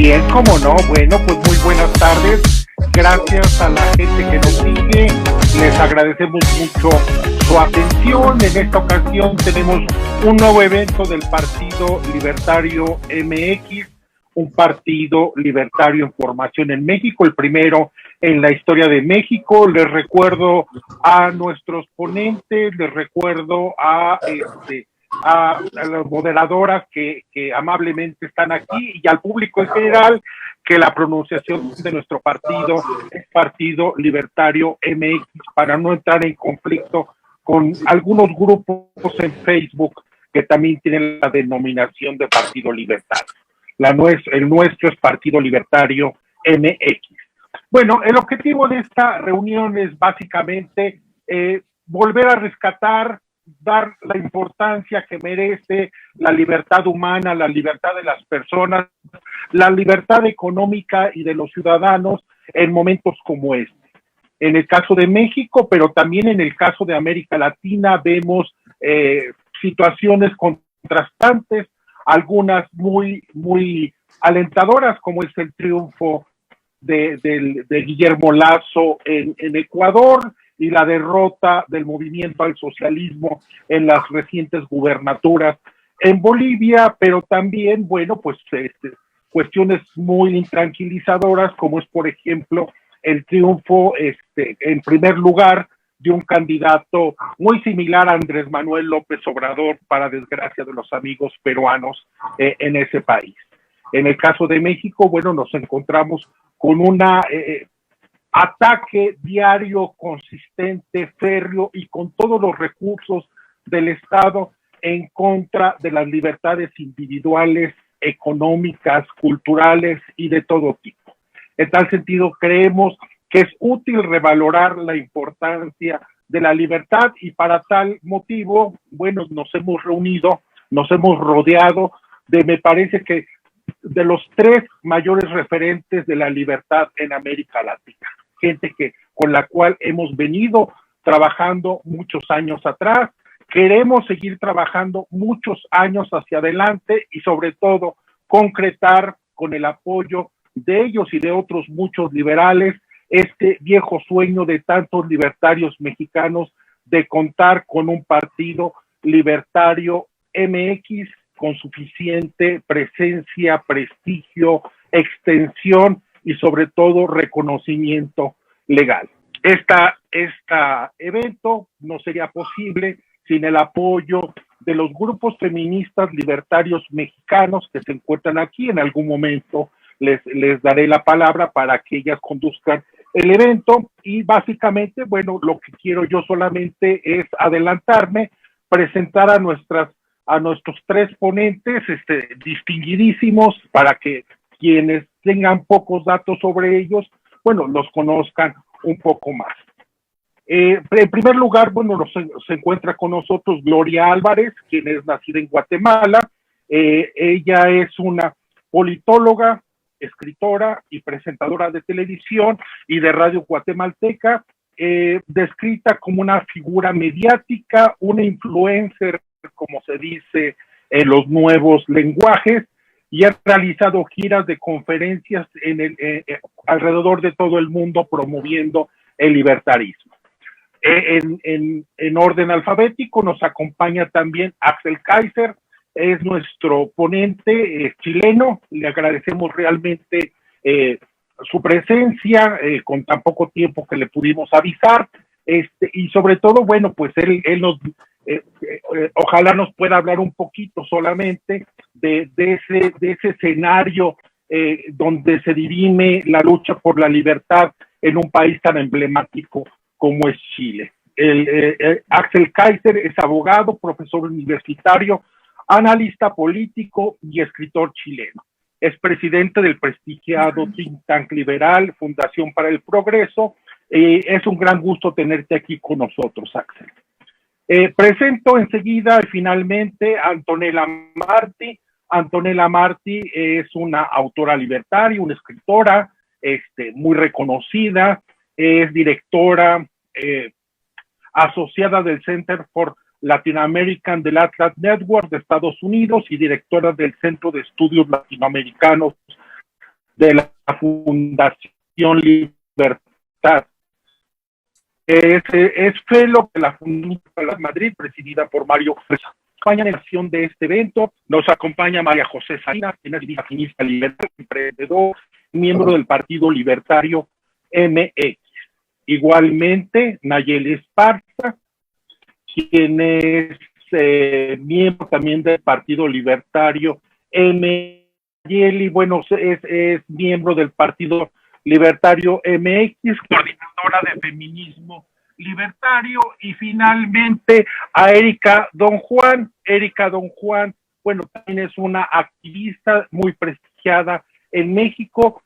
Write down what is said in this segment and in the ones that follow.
Bien, cómo no. Bueno, pues muy buenas tardes. Gracias a la gente que nos sigue. Les agradecemos mucho su atención. En esta ocasión tenemos un nuevo evento del Partido Libertario MX, un partido libertario en formación en México, el primero en la historia de México. Les recuerdo a nuestros ponentes, les recuerdo a las moderadoras que amablemente están aquí y al público en general que la pronunciación de nuestro partido es Partido Libertario MX, para no entrar en conflicto con algunos grupos en Facebook que también tienen la denominación de Partido Libertario. El nuestro es Partido Libertario MX. Bueno, el objetivo de esta reunión es básicamente volver a rescatar, dar la importancia que merece la libertad humana, la libertad de las personas, la libertad económica y de los ciudadanos en momentos como este. En el caso de México, pero también en el caso de América Latina, vemos situaciones contrastantes, algunas muy alentadoras, como es el triunfo de Guillermo Lasso en Ecuador y la derrota del movimiento al socialismo en las recientes gubernaturas en Bolivia, pero también, bueno, pues cuestiones muy intranquilizadoras, como es, por ejemplo, el triunfo en primer lugar de un candidato muy similar a Andrés Manuel López Obrador, para desgracia de los amigos peruanos en ese país. En el caso de México, bueno, nos encontramos con una ataque diario, consistente, férreo y con todos los recursos del Estado en contra de las libertades individuales, económicas, culturales y de todo tipo. En tal sentido, creemos que es útil revalorar la importancia de la libertad y para tal motivo, bueno, nos hemos reunido, nos hemos rodeado me parece que de los tres mayores referentes de la libertad en América Latina, gente con la cual hemos venido trabajando muchos años atrás, queremos seguir trabajando muchos años hacia adelante y sobre todo concretar con el apoyo de ellos y de otros muchos liberales este viejo sueño de tantos libertarios mexicanos de contar con un partido libertario MX con suficiente presencia, prestigio, extensión y sobre todo reconocimiento legal. Este evento no sería posible sin el apoyo de los grupos feministas libertarios mexicanos que se encuentran aquí. En algún momento les daré la palabra para que ellas conduzcan el evento y básicamente, bueno, lo que quiero yo solamente es adelantarme, presentar a nuestros tres ponentes distinguidísimos para que quienes tengan pocos datos sobre ellos, bueno, los conozcan un poco más. En primer lugar, bueno, se encuentra con nosotros Gloria Álvarez, quien es nacida en Guatemala. Ella es una politóloga, escritora y presentadora de televisión y de radio guatemalteca, descrita como una figura mediática, una influencer, como se dice en los nuevos lenguajes, y ha realizado giras de conferencias alrededor de todo el mundo promoviendo el libertarismo. En orden alfabético nos acompaña también Axel Kaiser, es nuestro ponente chileno. Le agradecemos realmente su presencia con tan poco tiempo que le pudimos avisar, y sobre todo, bueno, pues él nos ojalá nos pueda hablar un poquito solamente de ese escenario donde se dirime la lucha por la libertad en un país tan emblemático como es Chile. Axel Kaiser es abogado, profesor universitario, analista político y escritor chileno. Es presidente del prestigiado think tank liberal Fundación para el Progreso. Es un gran gusto tenerte aquí con nosotros, Axel. Presento enseguida y finalmente a Antonella Marti. Antonella Marti es una autora libertaria, una escritora muy reconocida, es directora asociada del Center for Latin American del Atlas Network de Estados Unidos y directora del Centro de Estudios Latinoamericanos de la Fundación Libertad. Es fellow de la Fundación Madrid, presidida por Mario Fresa. Acompaña en la acción de este evento, nos acompaña María José Salinas, quien es activista libertario, emprendedor, miembro del Partido Libertario MX. Igualmente, Nayeli Esparza, quien es miembro también del Partido Libertario MX. Nayeli, bueno, es miembro del Partido Libertario MX, coordinadora de feminismo libertario, y finalmente a Erika Don Juan. Erika Don Juan, bueno, también es una activista muy prestigiada en México,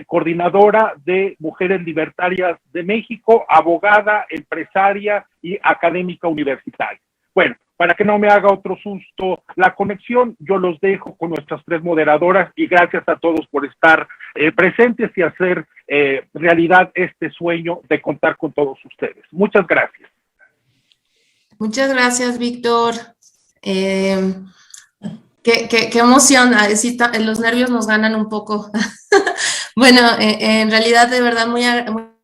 coordinadora de Mujeres Libertarias de México, abogada, empresaria y académica universitaria. Bueno, para que no me haga otro susto la conexión, yo los dejo con nuestras tres moderadoras y gracias a todos por estar presentes y hacer realidad este sueño de contar con todos ustedes. Muchas gracias. Muchas gracias, Víctor. Qué emoción, los nervios nos ganan un poco. Bueno, en realidad, de verdad, muy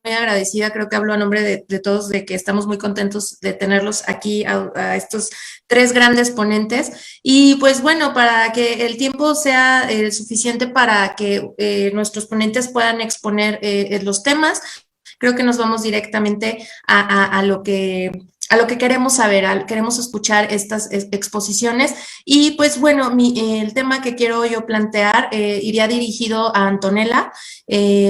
agradecida, creo que hablo a nombre de todos, de que estamos muy contentos de tenerlos aquí a estos tres grandes ponentes. Y pues bueno, para que el tiempo sea suficiente para que nuestros ponentes puedan exponer los temas, creo que nos vamos directamente a lo que queremos saber, queremos escuchar estas exposiciones. Y pues bueno, el tema que quiero yo plantear iría dirigido a Antonella,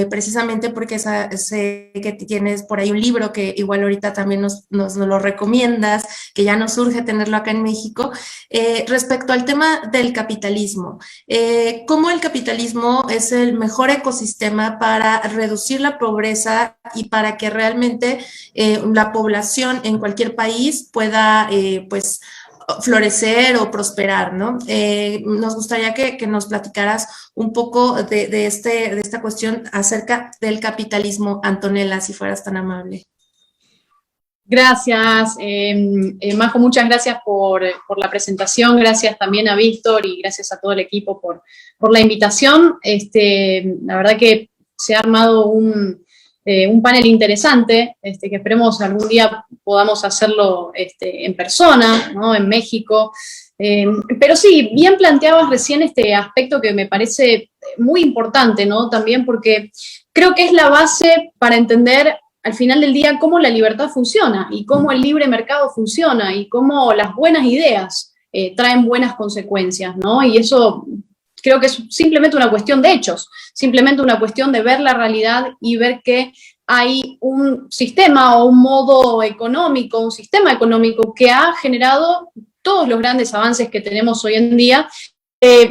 precisamente porque sé que tienes por ahí un libro que igual ahorita también nos lo recomiendas, que ya nos urge tenerlo acá en México, respecto al tema del capitalismo. Cómo el capitalismo es el mejor ecosistema para reducir la pobreza y para que realmente la población en cualquier país pueda pues florecer o prosperar, ¿no? Nos gustaría que nos platicaras un poco de esta cuestión acerca del capitalismo, Antonella, si fueras tan amable. Gracias, Majo, muchas gracias por la presentación, gracias también a Víctor y gracias a todo el equipo por la invitación. La verdad que se ha armado un panel interesante, que esperemos algún día podamos hacerlo en persona, ¿no? En México. Pero sí, bien planteabas recién este aspecto que me parece muy importante, ¿no? También porque creo que es la base para entender al final del día cómo la libertad funciona y cómo el libre mercado funciona y cómo las buenas ideas traen buenas consecuencias, ¿no? Y eso creo que es simplemente una cuestión de hechos, simplemente una cuestión de ver la realidad y ver que hay un sistema o un modo económico, un sistema económico que ha generado todos los grandes avances que tenemos hoy en día.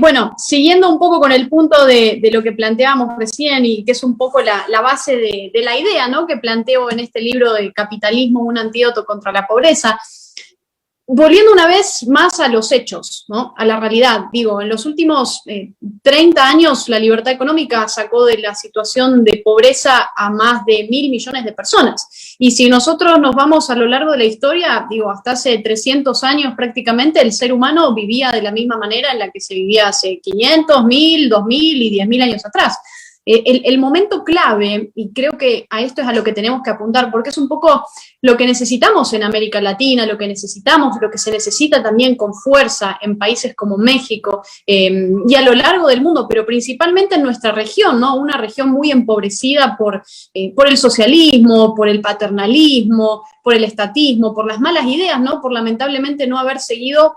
Bueno, siguiendo un poco con el punto de lo que planteábamos recién y que es un poco la base de la idea, ¿no?, que planteo en este libro de Capitalismo, un antídoto contra la pobreza. Volviendo una vez más a los hechos, ¿no?, a la realidad, digo, en los últimos 30 años la libertad económica sacó de la situación de pobreza a más de 1.000 millones de personas. Y si nosotros nos vamos a lo largo de la historia, digo, hasta hace 300 años prácticamente el ser humano vivía de la misma manera en la que se vivía hace 500, 1.000, 2.000 y 10.000 años atrás. El momento clave, y creo que a esto es a lo que tenemos que apuntar, porque es un poco lo que necesitamos en América Latina, lo que necesitamos, lo que se necesita también con fuerza en países como México y a lo largo del mundo, pero principalmente en nuestra región, ¿no? Una región muy empobrecida por el socialismo, por el paternalismo, por el estatismo, por las malas ideas, ¿no? Por lamentablemente no haber seguido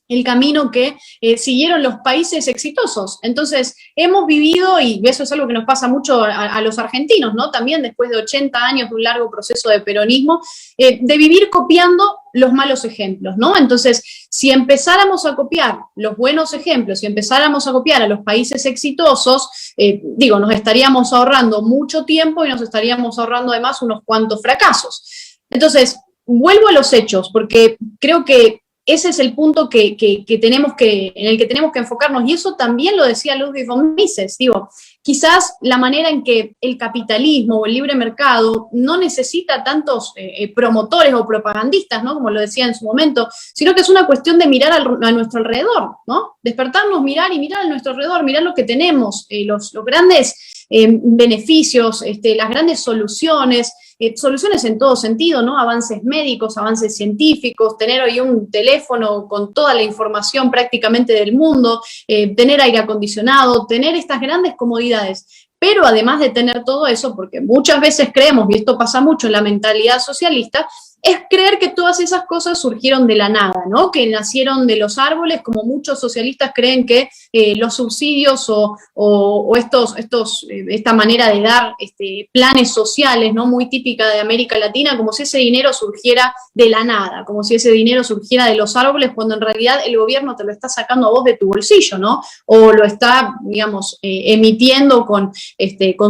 el camino que siguieron los países exitosos. Entonces, hemos vivido, y eso es algo que nos pasa mucho a los argentinos, ¿no? También después de 80 años de un largo proceso de peronismo, de vivir copiando los malos ejemplos, ¿no? Entonces, si empezáramos a copiar los buenos ejemplos, si empezáramos a copiar a los países exitosos, nos estaríamos ahorrando mucho tiempo y nos estaríamos ahorrando además unos cuantos fracasos. Entonces, vuelvo a los hechos, porque creo que ese es el punto en el que tenemos que enfocarnos, y eso también lo decía Ludwig von Mises, digo, quizás la manera en que el capitalismo o el libre mercado no necesita tantos promotores o propagandistas, ¿no? Como lo decía en su momento, sino que es una cuestión de mirar a nuestro alrededor, ¿no? Despertarnos, mirar a nuestro alrededor, mirar lo que tenemos, los grandes beneficios, las grandes soluciones en todo sentido, ¿no? Avances médicos, avances científicos, tener hoy un teléfono con toda la información prácticamente del mundo, tener aire acondicionado, tener estas grandes comodidades. Pero además de tener todo eso, porque muchas veces creemos, y esto pasa mucho en la mentalidad socialista, es creer que todas esas cosas surgieron de la nada, ¿no? Que nacieron de los árboles, como muchos socialistas creen que los subsidios o esta manera de dar planes sociales, ¿no? Muy típica de América Latina, como si ese dinero surgiera de la nada, como si ese dinero surgiera de los árboles, cuando en realidad el gobierno te lo está sacando a vos de tu bolsillo, ¿no? O lo está, digamos, emitiendo con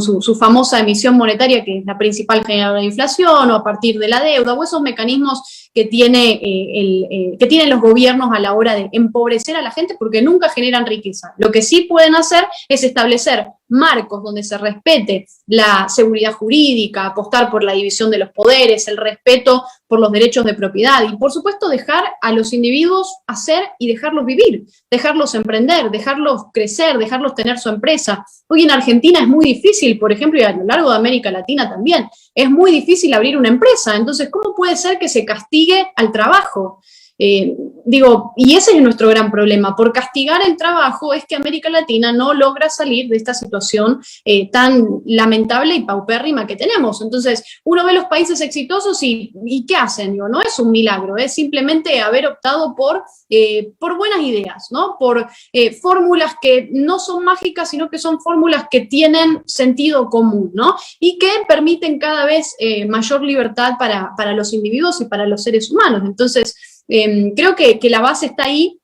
su famosa emisión monetaria, que es la principal generadora de inflación, o a partir de la deuda, o esos mecanismos que tienen los gobiernos a la hora de empobrecer a la gente, porque nunca generan riqueza. Lo que sí pueden hacer es establecer marcos donde se respete la seguridad jurídica, apostar por la división de los poderes, el respeto por los derechos de propiedad y, por supuesto, dejar a los individuos hacer y dejarlos vivir, dejarlos emprender, dejarlos crecer, dejarlos tener su empresa. Hoy en Argentina es muy difícil, por ejemplo, y a lo largo de América Latina también, es muy difícil abrir una empresa. Entonces, ¿cómo puede ser que se castigue al trabajo? Y ese es nuestro gran problema. Por castigar el trabajo es que América Latina no logra salir de esta situación tan lamentable y paupérrima que tenemos. Entonces, uno ve los países exitosos y ¿qué hacen? No es un milagro, es simplemente haber optado por buenas ideas, ¿no? Por fórmulas que no son mágicas, sino que son fórmulas que tienen sentido común, ¿no? Y que permiten cada vez mayor libertad para los individuos y para los seres humanos. Entonces, creo que la base está ahí,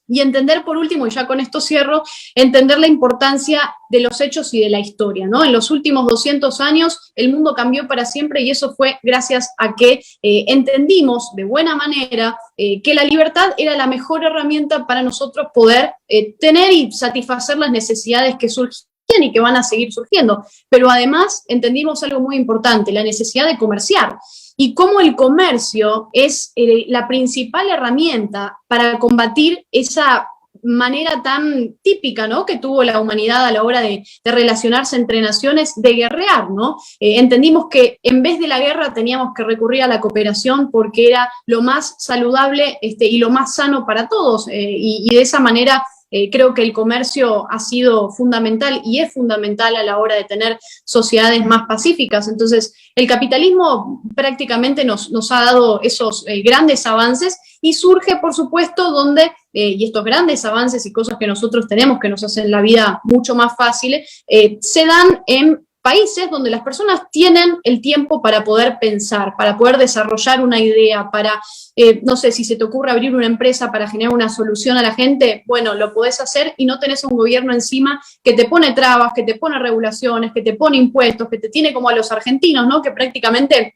y entender, por último, y ya con esto cierro, entender la importancia de los hechos y de la historia, ¿no? En los últimos 200 años el mundo cambió para siempre, y eso fue gracias a que entendimos de buena manera que la libertad era la mejor herramienta para nosotros poder tener y satisfacer las necesidades que surgían y que van a seguir surgiendo. Pero además entendimos algo muy importante, la necesidad de comerciar. Y cómo el comercio es la principal herramienta para combatir esa manera tan típica, ¿no?, que tuvo la humanidad a la hora de relacionarse entre naciones, de guerrear, ¿no? Entendimos que en vez de la guerra teníamos que recurrir a la cooperación porque era lo más saludable y lo más sano para todos, y de esa manera creo que el comercio ha sido fundamental y es fundamental a la hora de tener sociedades más pacíficas. Entonces, el capitalismo prácticamente nos ha dado esos grandes avances, y surge, por supuesto, donde, y estos grandes avances y cosas que nosotros tenemos que nos hacen la vida mucho más fácil, se dan en países donde las personas tienen el tiempo para poder pensar, para poder desarrollar una idea, para, no sé, si se te ocurre abrir una empresa para generar una solución a la gente, bueno, lo podés hacer y no tenés un gobierno encima que te pone trabas, que te pone regulaciones, que te pone impuestos, que te tiene como a los argentinos, ¿no? Que prácticamente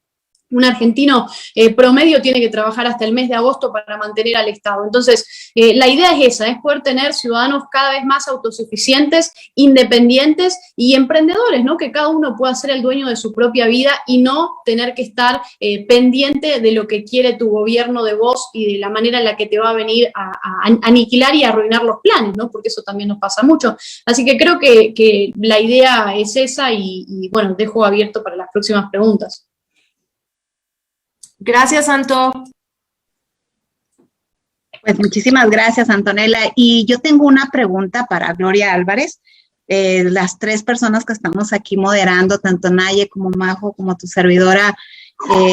un argentino promedio tiene que trabajar hasta el mes de agosto para mantener al Estado. Entonces, la idea es esa, es poder tener ciudadanos cada vez más autosuficientes, independientes y emprendedores, ¿no? Que cada uno pueda ser el dueño de su propia vida y no tener que estar pendiente de lo que quiere tu gobierno de vos y de la manera en la que te va a venir a aniquilar y a arruinar los planes, ¿no? Porque eso también nos pasa mucho. Así que creo que la idea es esa y bueno, dejo abierto para las próximas preguntas. Gracias, Anto. Pues muchísimas gracias, Antonella. Y yo tengo una pregunta para Gloria Álvarez. Las tres personas que estamos aquí moderando, tanto Naye como Majo, como tu servidora,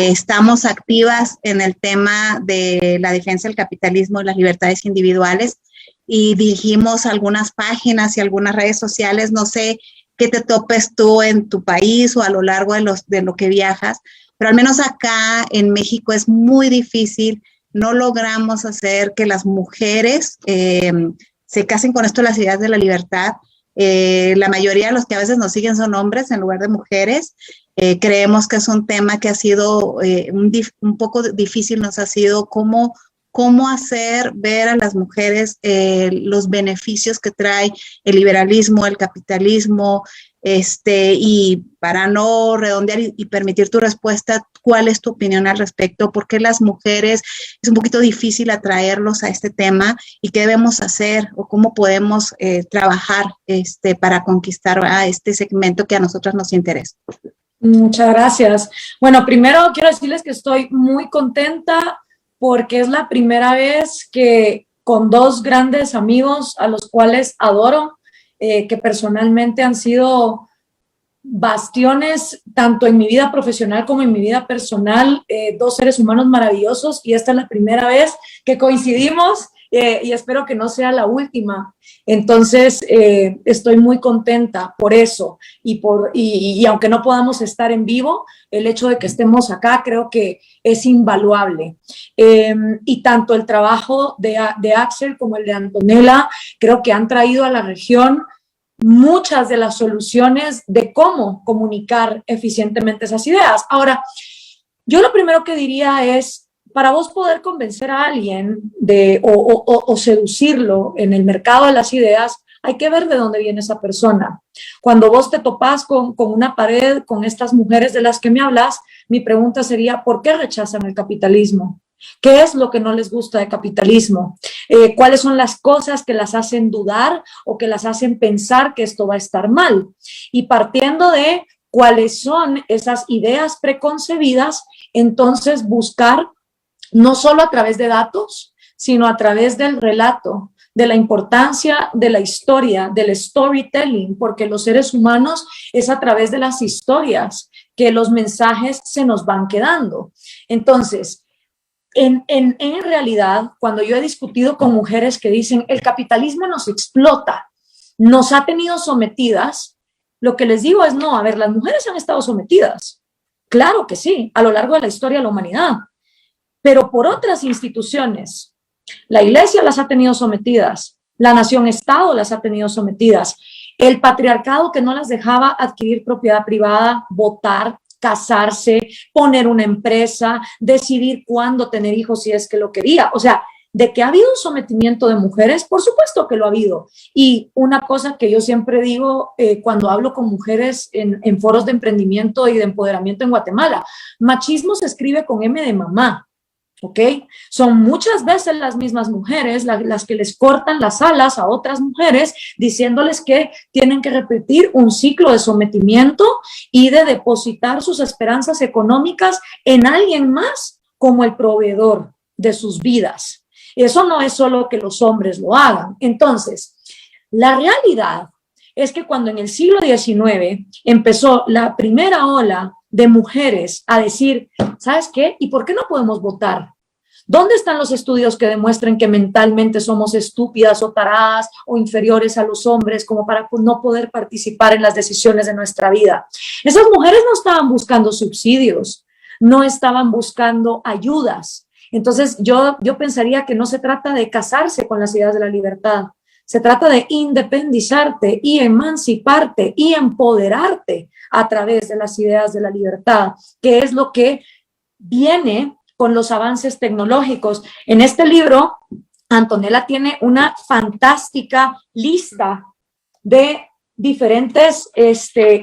estamos activas en el tema de la defensa del capitalismo y las libertades individuales, y dirigimos algunas páginas y algunas redes sociales. No sé qué te topes tú en tu país o a lo largo de lo que viajas, pero al menos acá en México es muy difícil, no logramos hacer que las mujeres se casen con esto de las ideas de la libertad. La mayoría de los que a veces nos siguen son hombres en lugar de mujeres. Creemos que es un tema que ha sido un poco difícil, nos ha sido cómo cómo hacer ver a las mujeres los beneficios que trae el liberalismo, el capitalismo, y para no redondear y permitir tu respuesta, ¿cuál es tu opinión al respecto? ¿Por qué las mujeres es un poquito difícil atraerlos a este tema y qué debemos hacer o cómo podemos trabajar para conquistar a este segmento que a nosotras nos interesa? Muchas gracias. Bueno, primero quiero decirles que estoy muy contenta porque es la primera vez que con dos grandes amigos a los cuales adoro, que personalmente han sido bastiones tanto en mi vida profesional como en mi vida personal, dos seres humanos maravillosos, y esta es la primera vez que coincidimos y espero que no sea la última. Entonces, estoy muy contenta por eso y aunque no podamos estar en vivo, el hecho de que estemos acá creo que es invaluable. Y tanto el trabajo de Axel como el de Antonella creo que han traído a la región muchas de las soluciones de cómo comunicar eficientemente esas ideas. Ahora, yo lo primero que diría es, para vos poder convencer a alguien o seducirlo en el mercado de las ideas, hay que ver de dónde viene esa persona. Cuando vos te topás con una pared, con estas mujeres de las que me hablas, mi pregunta sería, ¿por qué rechazan el capitalismo? ¿Qué es lo que no les gusta del capitalismo? ¿Cuáles son las cosas que las hacen dudar o que las hacen pensar que esto va a estar mal? Y partiendo de cuáles son esas ideas preconcebidas, entonces buscar no solo a través de datos, sino a través del relato, de la importancia de la historia, del storytelling, porque los seres humanos es a través de las historias que los mensajes se nos van quedando. Entonces, en realidad, cuando yo he discutido con mujeres que dicen el capitalismo nos explota, nos ha tenido sometidas, lo que les digo es no, a ver, las mujeres han estado sometidas, claro que sí, a lo largo de la historia de la humanidad, pero por otras instituciones. La iglesia las ha tenido sometidas, la nación-estado las ha tenido sometidas, el patriarcado que no las dejaba adquirir propiedad privada, votar, casarse, poner una empresa, decidir cuándo tener hijos si es que lo quería. O sea, de que ha habido un sometimiento de mujeres, por supuesto que lo ha habido. Y una cosa que yo siempre digo cuando hablo con mujeres en foros de emprendimiento y de empoderamiento en Guatemala, machismo se escribe con M de mamá. ¿Ok? Son muchas veces las mismas mujeres las que les cortan las alas a otras mujeres diciéndoles que tienen que repetir un ciclo de sometimiento y de depositar sus esperanzas económicas en alguien más como el proveedor de sus vidas. Eso no es solo que los hombres lo hagan. Entonces, la realidad es que cuando en el siglo XIX empezó la primera ola de mujeres a decir, ¿sabes qué? ¿Y por qué no podemos votar? ¿Dónde están los estudios que demuestren que mentalmente somos estúpidas o taradas o inferiores a los hombres como para no poder participar en las decisiones de nuestra vida? Esas mujeres no estaban buscando subsidios, no estaban buscando ayudas. Entonces yo pensaría que no se trata de casarse con las ideas de la libertad, se trata de independizarte y emanciparte y empoderarte a través de las ideas de la libertad, que es lo que viene con los avances tecnológicos. En este libro, Antonella tiene una fantástica lista de diferentes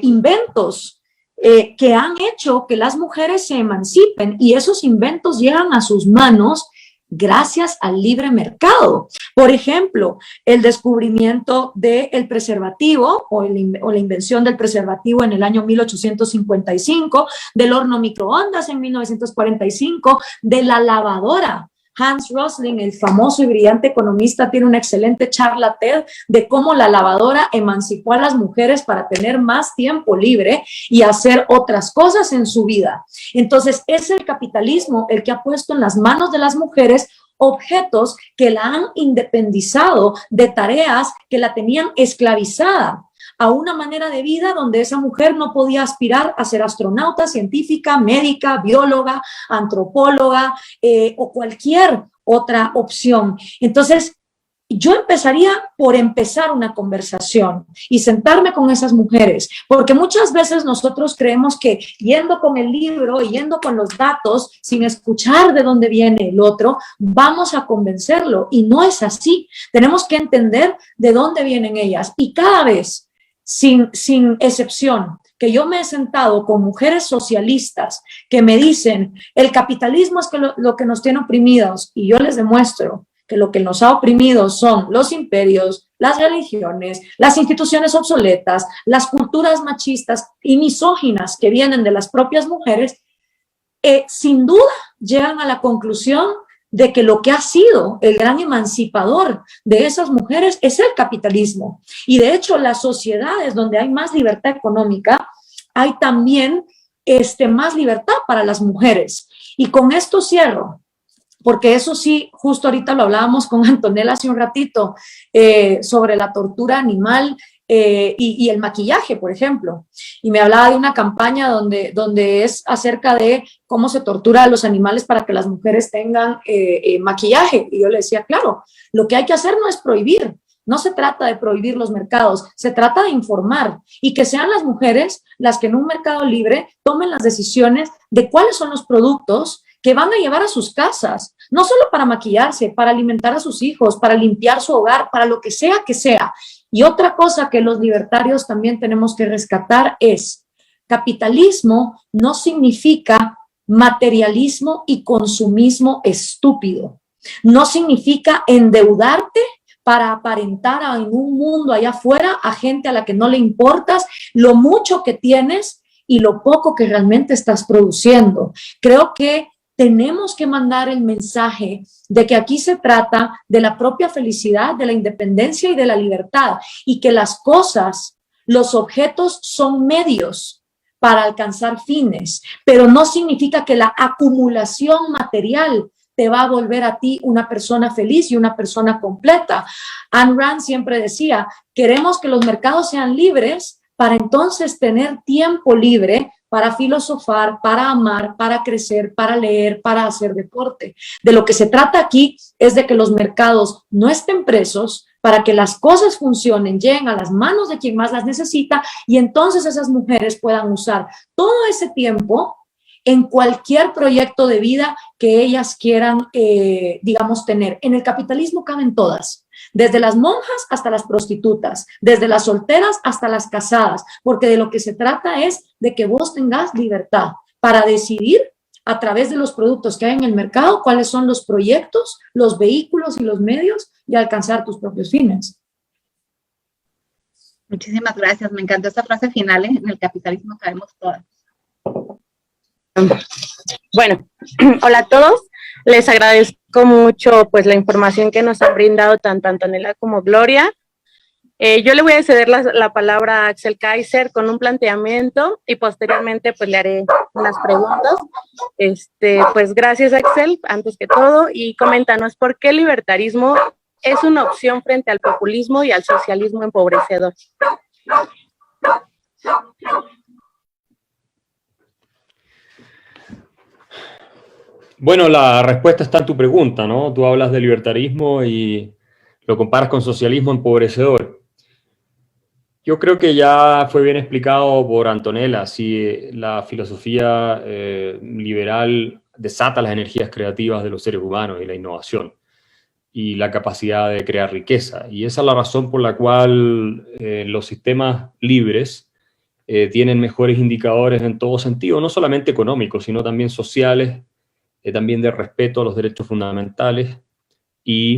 inventos que han hecho que las mujeres se emancipen y esos inventos llegan a sus manos gracias al libre mercado. Por ejemplo, el descubrimiento del preservativo o la invención del preservativo en el año 1855, del horno microondas en 1945, de la lavadora. Hans Rosling, el famoso y brillante economista, tiene una excelente charla TED de cómo la lavadora emancipó a las mujeres para tener más tiempo libre y hacer otras cosas en su vida. Entonces, es el capitalismo el que ha puesto en las manos de las mujeres objetos que la han independizado de tareas que la tenían esclavizada a una manera de vida donde esa mujer no podía aspirar a ser astronauta, científica, médica, bióloga, antropóloga o cualquier otra opción. Entonces, yo empezaría por empezar una conversación y sentarme con esas mujeres, porque muchas veces nosotros creemos que yendo con el libro, yendo con los datos, sin escuchar de dónde viene el otro, vamos a convencerlo, y no es así. Tenemos que entender de dónde vienen ellas, y cada vez, sin excepción, que yo me he sentado con mujeres socialistas que me dicen, el capitalismo es lo que nos tiene oprimidos, y yo les demuestro que lo que nos ha oprimido son los imperios, las religiones, las instituciones obsoletas, las culturas machistas y misóginas que vienen de las propias mujeres, sin duda llegan a la conclusión de que lo que ha sido el gran emancipador de esas mujeres es el capitalismo. Y de hecho, las sociedades donde hay más libertad económica, hay también más libertad para las mujeres. Y con esto cierro, porque eso sí, justo ahorita lo hablábamos con Antonella hace un ratito, sobre la tortura animal y el maquillaje, por ejemplo. Y me hablaba de una campaña donde es acerca de cómo se tortura a los animales para que las mujeres tengan maquillaje. Y yo le decía, claro, lo que hay que hacer no es prohibir. No se trata de prohibir los mercados, se trata de informar y que sean las mujeres las que en un mercado libre tomen las decisiones de cuáles son los productos que van a llevar a sus casas, no solo para maquillarse, para alimentar a sus hijos, para limpiar su hogar, para lo que sea que sea. Y otra cosa que los libertarios también tenemos que rescatar es, capitalismo no significa materialismo y consumismo estúpido. No significa endeudarte para aparentar en un mundo allá afuera a gente a la que no le importas lo mucho que tienes y lo poco que realmente estás produciendo. Creo que tenemos que mandar el mensaje de que aquí se trata de la propia felicidad, de la independencia y de la libertad, y que las cosas, los objetos son medios para alcanzar fines, pero no significa que la acumulación material te va a volver a ti una persona feliz y una persona completa. Ayn Rand siempre decía, queremos que los mercados sean libres para entonces tener tiempo libre para filosofar, para amar, para crecer, para leer, para hacer deporte. De lo que se trata aquí es de que los mercados no estén presos, para que las cosas funcionen, lleguen a las manos de quien más las necesita, y entonces esas mujeres puedan usar todo ese tiempo en cualquier proyecto de vida que ellas quieran, digamos, tener. En el capitalismo caben todas, desde las monjas hasta las prostitutas, desde las solteras hasta las casadas, porque de lo que se trata es de que vos tengas libertad para decidir a través de los productos que hay en el mercado cuáles son los proyectos, los vehículos y los medios, y alcanzar tus propios fines. Muchísimas gracias, me encantó esta frase final, ¿eh? En el capitalismo cabemos todas. Bueno, hola a todos, les agradezco mucho pues la información que nos han brindado tanto Antonella como Gloria. Yo le voy a ceder la palabra a Axel Kaiser con un planteamiento y posteriormente pues le haré unas preguntas. Pues gracias Axel, antes que todo, y coméntanos por qué el libertarismo es una opción frente al populismo y al socialismo empobrecedor. Bueno, la respuesta está en tu pregunta, ¿no? Tú hablas de libertarismo y lo comparas con socialismo empobrecedor. Yo creo que ya fue bien explicado por Antonella, si la filosofía liberal desata las energías creativas de los seres humanos y la innovación y la capacidad de crear riqueza. Y esa es la razón por la cual los sistemas libres tienen mejores indicadores en todo sentido, no solamente económicos, sino también sociales, también de respeto a los derechos fundamentales y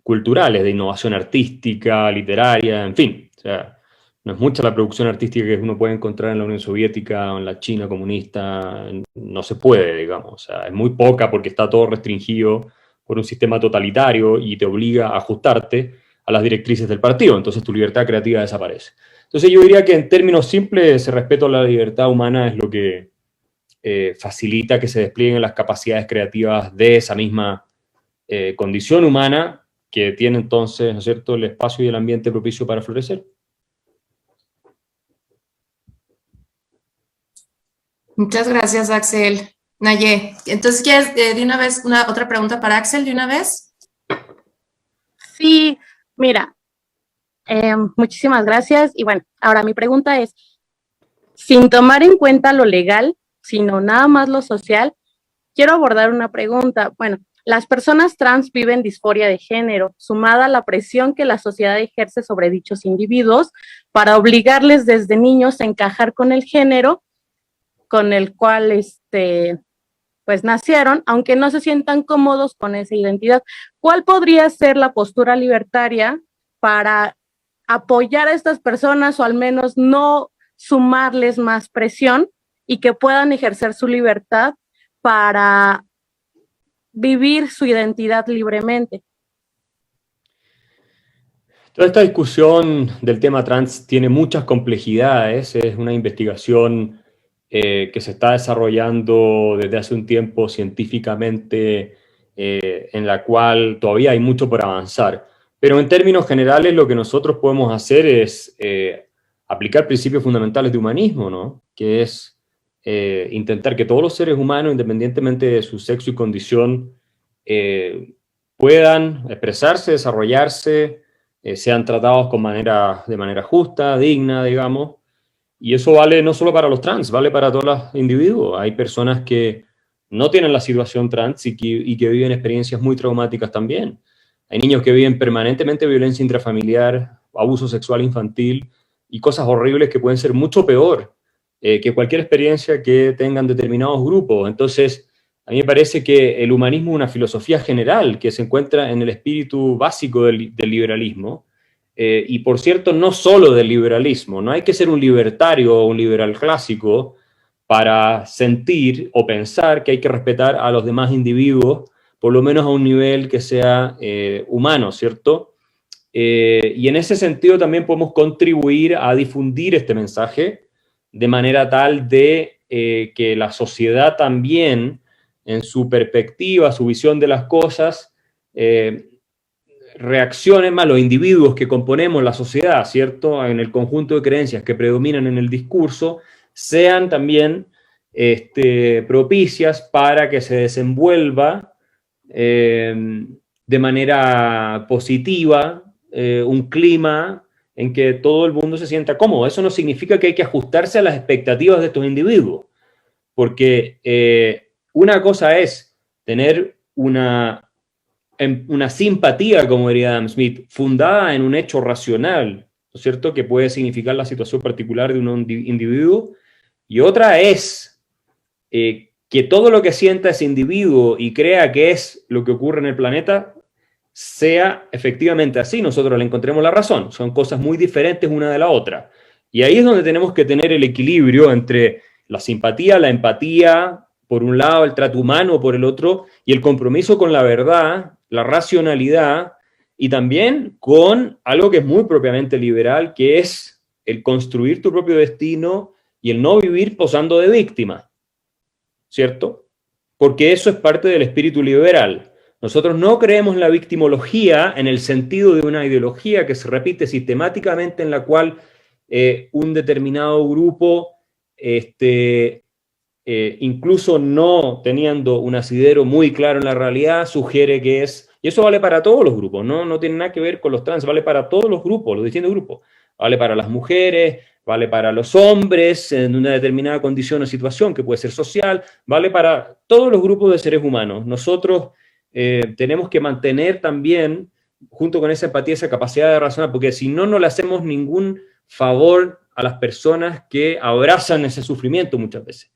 culturales, de innovación artística, literaria, en fin. O sea, no es mucha la producción artística que uno puede encontrar en la Unión Soviética o en la China comunista, no se puede, digamos. O sea, es muy poca porque está todo restringido por un sistema totalitario y te obliga a ajustarte a las directrices del partido, entonces tu libertad creativa desaparece. Entonces yo diría que en términos simples, ese respeto a la libertad humana es lo que facilita que se desplieguen las capacidades creativas de esa misma condición humana que tiene entonces, ¿no es cierto?, el espacio y el ambiente propicio para florecer. Muchas gracias, Axel. Naye, entonces, ¿quieres de una vez otra pregunta para Axel de una vez? Sí, mira, muchísimas gracias. Y bueno, ahora mi pregunta es, sin tomar en cuenta lo legal, sino nada más lo social, quiero abordar una pregunta. Bueno, las personas trans viven disforia de género, sumada a la presión que la sociedad ejerce sobre dichos individuos para obligarles desde niños a encajar con el género con el cual pues nacieron, aunque no se sientan cómodos con esa identidad. ¿Cuál podría ser la postura libertaria para apoyar a estas personas o al menos no sumarles más presión y que puedan ejercer su libertad para vivir su identidad libremente? Toda esta discusión del tema trans tiene muchas complejidades, es una investigación que se está desarrollando desde hace un tiempo científicamente, en la cual todavía hay mucho por avanzar. Pero en términos generales lo que nosotros podemos hacer es aplicar principios fundamentales de humanismo, ¿no? Que es intentar que todos los seres humanos, independientemente de su sexo y condición, puedan expresarse, desarrollarse, sean tratados de manera justa, digna, digamos. Y eso vale no solo para los trans, vale para todos los individuos. Hay personas que no tienen la situación trans y que viven experiencias muy traumáticas también. Hay niños que viven permanentemente violencia intrafamiliar, abuso sexual infantil y cosas horribles que pueden ser mucho peor que cualquier experiencia que tengan determinados grupos. Entonces, a mí me parece que el humanismo es una filosofía general que se encuentra en el espíritu básico del liberalismo. Y por cierto, no solo del liberalismo, no hay que ser un libertario o un liberal clásico para sentir o pensar que hay que respetar a los demás individuos, por lo menos a un nivel que sea humano, ¿cierto? Y en ese sentido también podemos contribuir a difundir este mensaje de manera tal de que la sociedad también, en su perspectiva, su visión de las cosas, reaccionen más los individuos que componemos la sociedad, ¿cierto? En el conjunto de creencias que predominan en el discurso, sean también propicias para que se desenvuelva de manera positiva un clima en que todo el mundo se sienta cómodo. Eso no significa que hay que ajustarse a las expectativas de estos individuos, porque una cosa es tener una simpatía, como diría Adam Smith, fundada en un hecho racional, ¿no es cierto?, que puede significar la situación particular de un individuo, y otra es que todo lo que sienta ese individuo y crea que es lo que ocurre en el planeta sea efectivamente así, nosotros le encontremos la razón. Son cosas muy diferentes una de la otra. Y ahí es donde tenemos que tener el equilibrio entre la simpatía, la empatía, por un lado, el trato humano por el otro, y el compromiso con la verdad, la racionalidad, y también con algo que es muy propiamente liberal, que es el construir tu propio destino y el no vivir posando de víctima, ¿cierto? Porque eso es parte del espíritu liberal. Nosotros no creemos en la victimología en el sentido de una ideología que se repite sistemáticamente, en la cual un determinado grupo, incluso no teniendo un asidero muy claro en la realidad, sugiere que es, y eso vale para todos los grupos, no tiene nada que ver con los trans, vale para todos los grupos, los distintos grupos, vale para las mujeres, vale para los hombres en una determinada condición o situación que puede ser social, vale para todos los grupos de seres humanos. Nosotros tenemos que mantener también, junto con esa empatía, esa capacidad de razonar, porque si no, no le hacemos ningún favor a las personas que abrazan ese sufrimiento muchas veces.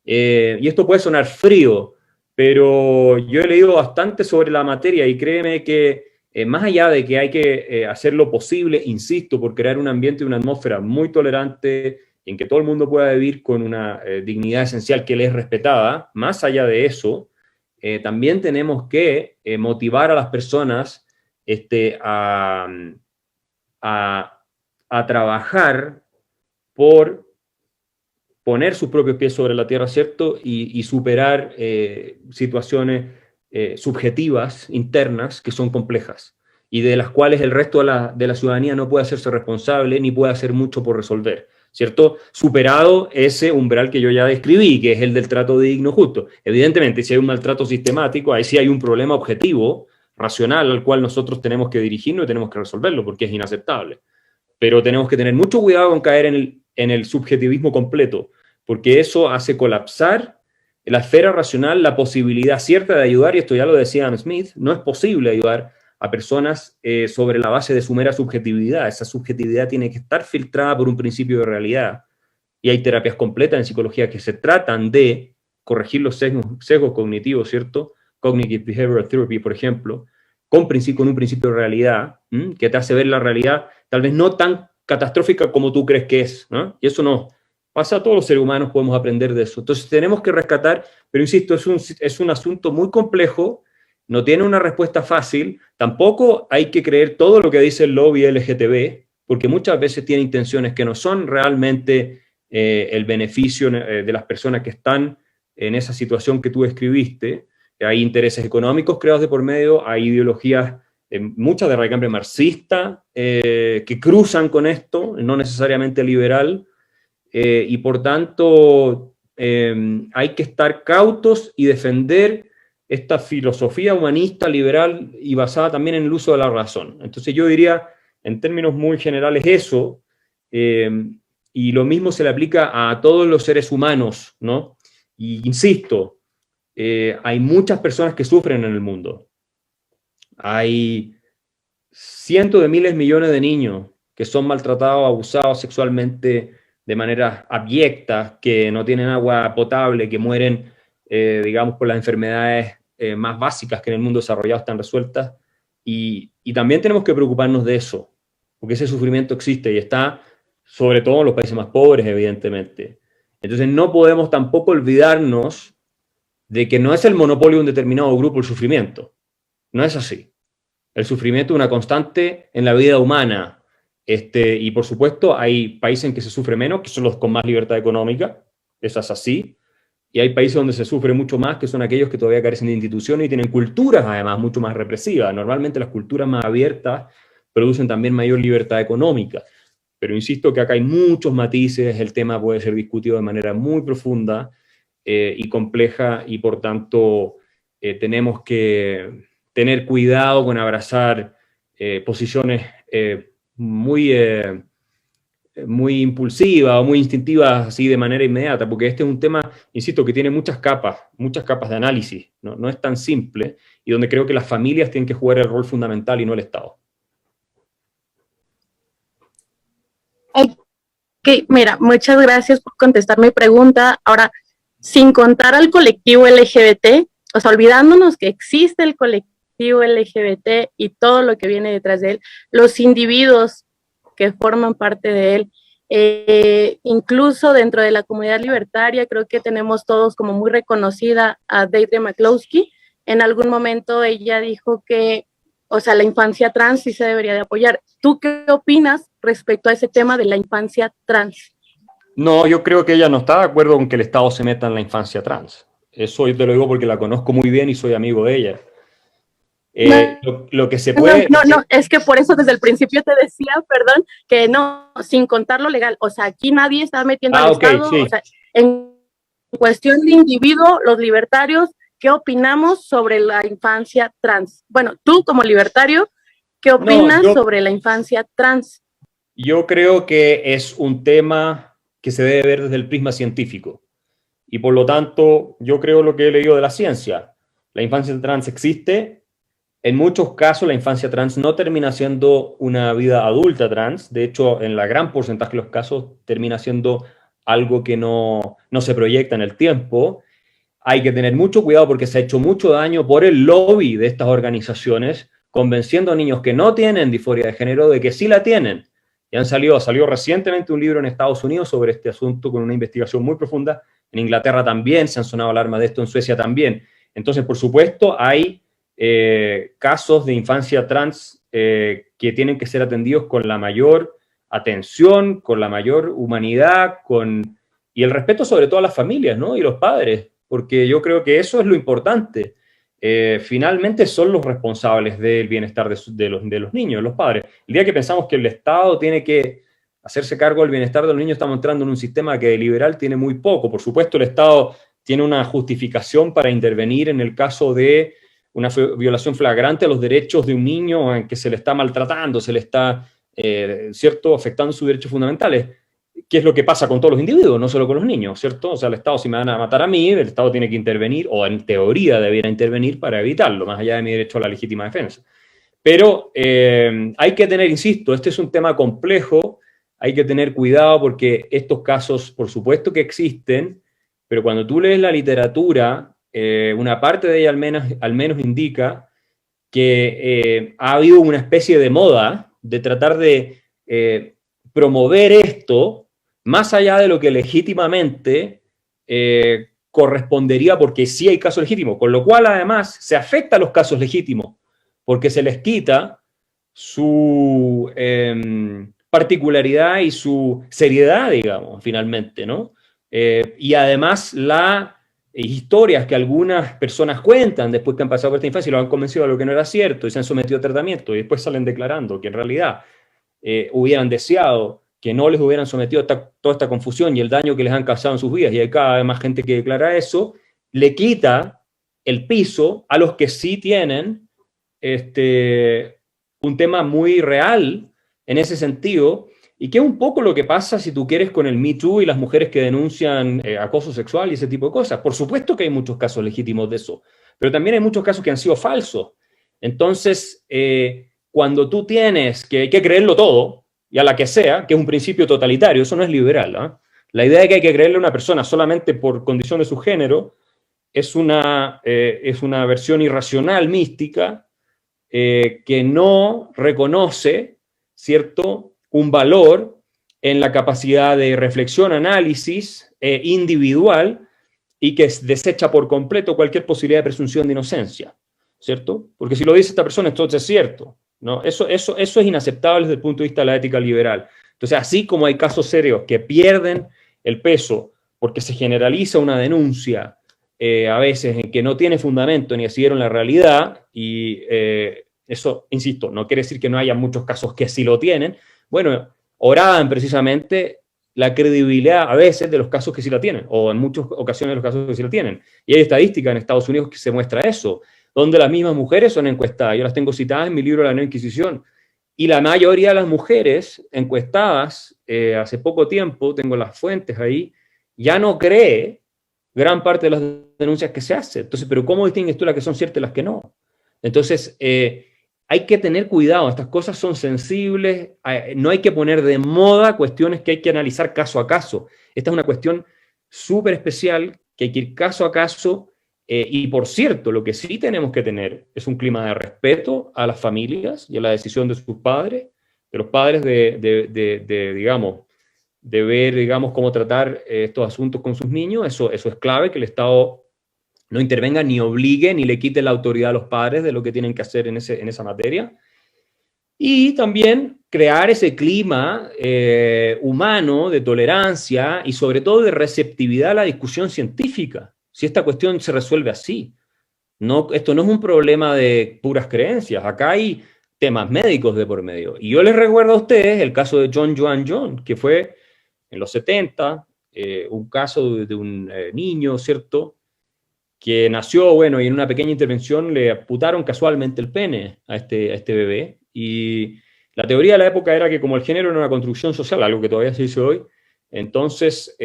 Y esto puede sonar frío, pero yo he leído bastante sobre la materia y créeme que más allá de que hay que hacer lo posible, insisto, por crear un ambiente y una atmósfera muy tolerante en que todo el mundo pueda vivir con una dignidad esencial que le es respetada, más allá de eso, también tenemos que motivar a las personas a trabajar por poner sus propios pies sobre la tierra, ¿cierto? Y superar situaciones subjetivas, internas, que son complejas, y de las cuales el resto de la ciudadanía no puede hacerse responsable, ni puede hacer mucho por resolver, ¿cierto? Superado ese umbral que yo ya describí, que es el del trato digno justo. Evidentemente, si hay un maltrato sistemático, ahí sí hay un problema objetivo, racional al cual nosotros tenemos que dirigirnos y tenemos que resolverlo, porque es inaceptable. Pero tenemos que tener mucho cuidado con caer en el subjetivismo completo, porque eso hace colapsar la esfera racional, la posibilidad cierta de ayudar, y esto ya lo decía Adam Smith, no es posible ayudar a personas sobre la base de su mera subjetividad. Esa subjetividad tiene que estar filtrada por un principio de realidad. Y hay terapias completas en psicología que se tratan de corregir los sesgos cognitivos, ¿cierto? Cognitive Behavioral Therapy, por ejemplo, con un principio de realidad, que te hace ver la realidad tal vez no tan catastrófica como tú crees que es, ¿no? Y eso no pasa a todos los seres humanos, podemos aprender de eso. Entonces tenemos que rescatar, pero insisto, es un asunto muy complejo, no tiene una respuesta fácil, tampoco hay que creer todo lo que dice el lobby LGTB, porque muchas veces tiene intenciones que no son realmente el beneficio de las personas que están en esa situación que tú describiste. Hay intereses económicos creados de por medio, hay ideologías, muchas de raigambre marxista, que cruzan con esto, no necesariamente liberal, y por tanto hay que estar cautos y defender esta filosofía humanista, liberal y basada también en el uso de la razón. Entonces yo diría, en términos muy generales, eso, y lo mismo se le aplica a todos los seres humanos, ¿no? Y insisto, hay muchas personas que sufren en el mundo. Hay cientos de miles, millones de niños que son maltratados, abusados sexualmente de manera abyecta, que no tienen agua potable, que mueren, digamos, por las enfermedades más básicas que en el mundo desarrollado están resueltas. Y también tenemos que preocuparnos de eso, porque ese sufrimiento existe y está sobre todo en los países más pobres, evidentemente. Entonces no podemos tampoco olvidarnos de que no es el monopolio de un determinado grupo el sufrimiento. No es así. El sufrimiento es una constante en la vida humana. Y por supuesto hay países en que se sufre menos, que son los con más libertad económica, eso es así, y hay países donde se sufre mucho más, que son aquellos que todavía carecen de instituciones y tienen culturas además mucho más represivas. Normalmente las culturas más abiertas producen también mayor libertad económica, pero insisto que acá hay muchos matices, el tema puede ser discutido de manera muy profunda y compleja, y por tanto tenemos que tener cuidado con abrazar posiciones muy impulsivas o muy instintivas así de manera inmediata, porque este es un tema, insisto, que tiene muchas capas de análisis, ¿no? No es tan simple, y donde creo que las familias tienen que jugar el rol fundamental y no el Estado. Ok, mira, muchas gracias por contestar mi pregunta. Ahora, sin contar al colectivo LGBT, o sea, olvidándonos que existe el colectivo LGBT y todo lo que viene detrás de él, los individuos que forman parte de él, incluso dentro de la comunidad libertaria, creo que tenemos todos como muy reconocida a Deirdre McCloskey. En algún momento ella dijo que, o sea, la infancia trans sí se debería de apoyar. ¿Tú qué opinas respecto a ese tema de la infancia trans? No, yo creo que ella no está de acuerdo con que el Estado se meta en la infancia trans. Eso yo te lo digo porque la conozco muy bien y soy amigo de ella. Lo que se puede... No, es que por eso desde el principio te decía, perdón, que no, sin contar lo legal. O sea, aquí nadie está metiendo al Estado. Sí. O sea, en cuestión de individuo, los libertarios, ¿qué opinamos sobre la infancia trans? Bueno, tú como libertario, ¿qué opinas sobre la infancia trans? Yo creo que es un tema que se debe ver desde el prisma científico. Y por lo tanto, yo creo lo que he leído de la ciencia. La infancia trans existe. En muchos casos, la infancia trans no termina siendo una vida adulta trans. De hecho, en la gran porcentaje de los casos, termina siendo algo que no se proyecta en el tiempo. Hay que tener mucho cuidado porque se ha hecho mucho daño por el lobby de estas organizaciones, convenciendo a niños que no tienen disforia de género de que sí la tienen. Y salió recientemente un libro en Estados Unidos sobre este asunto con una investigación muy profunda. En Inglaterra también se han sonado alarmas de esto, en Suecia también. Entonces, por supuesto, hay casos de infancia trans que tienen que ser atendidos con la mayor atención, con la mayor humanidad, y el respeto sobre todo a las familias, ¿no? Y los padres, porque yo creo que eso es lo importante. Finalmente son los responsables del bienestar de los niños, los padres. El día que pensamos que el Estado tiene que hacerse cargo del bienestar de los niños, estamos entrando en un sistema que de liberal tiene muy poco. Por supuesto, el Estado tiene una justificación para intervenir en el caso de una violación flagrante a los derechos de un niño en que se le está maltratando, se le está, ¿cierto?, afectando sus derechos fundamentales, que es lo que pasa con todos los individuos, no solo con los niños, ¿cierto? O sea, el Estado, si me van a matar a mí, el Estado tiene que intervenir, o en teoría debiera intervenir para evitarlo, más allá de mi derecho a la legítima defensa. Pero hay que tener, insisto, este es un tema complejo, hay que tener cuidado porque estos casos, por supuesto que existen, pero cuando tú lees la literatura, una parte de ella al menos indica que ha habido una especie de moda de tratar de promover esto más allá de lo que legítimamente correspondería, porque sí hay casos legítimos, con lo cual además se afecta a los casos legítimos, porque se les quita su particularidad y su seriedad, digamos, finalmente, ¿no? Y además las historias que algunas personas cuentan después que han pasado por esta infancia y lo han convencido de lo que no era cierto y se han sometido a tratamiento y después salen declarando que en realidad hubieran deseado que no les hubieran sometido a toda esta confusión y el daño que les han causado en sus vidas, y hay cada vez más gente que declara eso, le quita el piso a los que sí tienen un tema muy real en ese sentido, y que es un poco lo que pasa, si tú quieres, con el Me Too y las mujeres que denuncian acoso sexual y ese tipo de cosas. Por supuesto que hay muchos casos legítimos de eso, pero también hay muchos casos que han sido falsos. Entonces, cuando tú tienes que hay que creerlo todo, y a la que sea, que es un principio totalitario, eso no es liberal, ¿eh? La idea de que hay que creerle a una persona solamente por condición de su género es una versión irracional, mística, que no reconoce, ¿cierto?, un valor en la capacidad de reflexión, análisis individual, y que desecha por completo cualquier posibilidad de presunción de inocencia, ¿cierto? Porque si lo dice esta persona, entonces es cierto, ¿no? Eso es inaceptable desde el punto de vista de la ética liberal. Entonces, así como hay casos serios que pierden el peso porque se generaliza una denuncia a veces en que no tiene fundamento ni siguieron la realidad, y eso, insisto, no quiere decir que no haya muchos casos que sí lo tienen. Bueno, oraban precisamente la credibilidad a veces de los casos que sí la tienen, o en muchas ocasiones los casos que sí la tienen. Y hay estadísticas en Estados Unidos que se muestra eso, donde las mismas mujeres son encuestadas. Yo las tengo citadas en mi libro La Nueva Inquisición. Y la mayoría de las mujeres encuestadas hace poco tiempo, tengo las fuentes ahí, ya no cree gran parte de las denuncias que se hacen. Entonces, ¿pero cómo distingues tú las que son ciertas y las que no? Entonces, hay que tener cuidado, estas cosas son sensibles, no hay que poner de moda cuestiones que hay que analizar caso a caso. Esta es una cuestión súper especial, que hay que ir caso a caso, y por cierto, lo que sí tenemos que tener es un clima de respeto a las familias y a la decisión de sus padres, de los padres digamos, de ver, digamos, cómo tratar estos asuntos con sus niños. Eso es clave, que el Estado no intervenga ni obligue ni le quite la autoridad a los padres de lo que tienen que hacer en esa materia. Y también crear ese clima humano de tolerancia y sobre todo de receptividad a la discusión científica. Si esta cuestión se resuelve así. No, esto no es un problema de puras creencias. Acá hay temas médicos de por medio. Y yo les recuerdo a ustedes el caso de John Joan John, que fue en los 70, un caso de un niño, ¿cierto?, que nació, bueno, y en una pequeña intervención le amputaron casualmente el pene a este bebé. Y la teoría de la época era que como el género era una construcción social, algo que todavía se dice hoy, entonces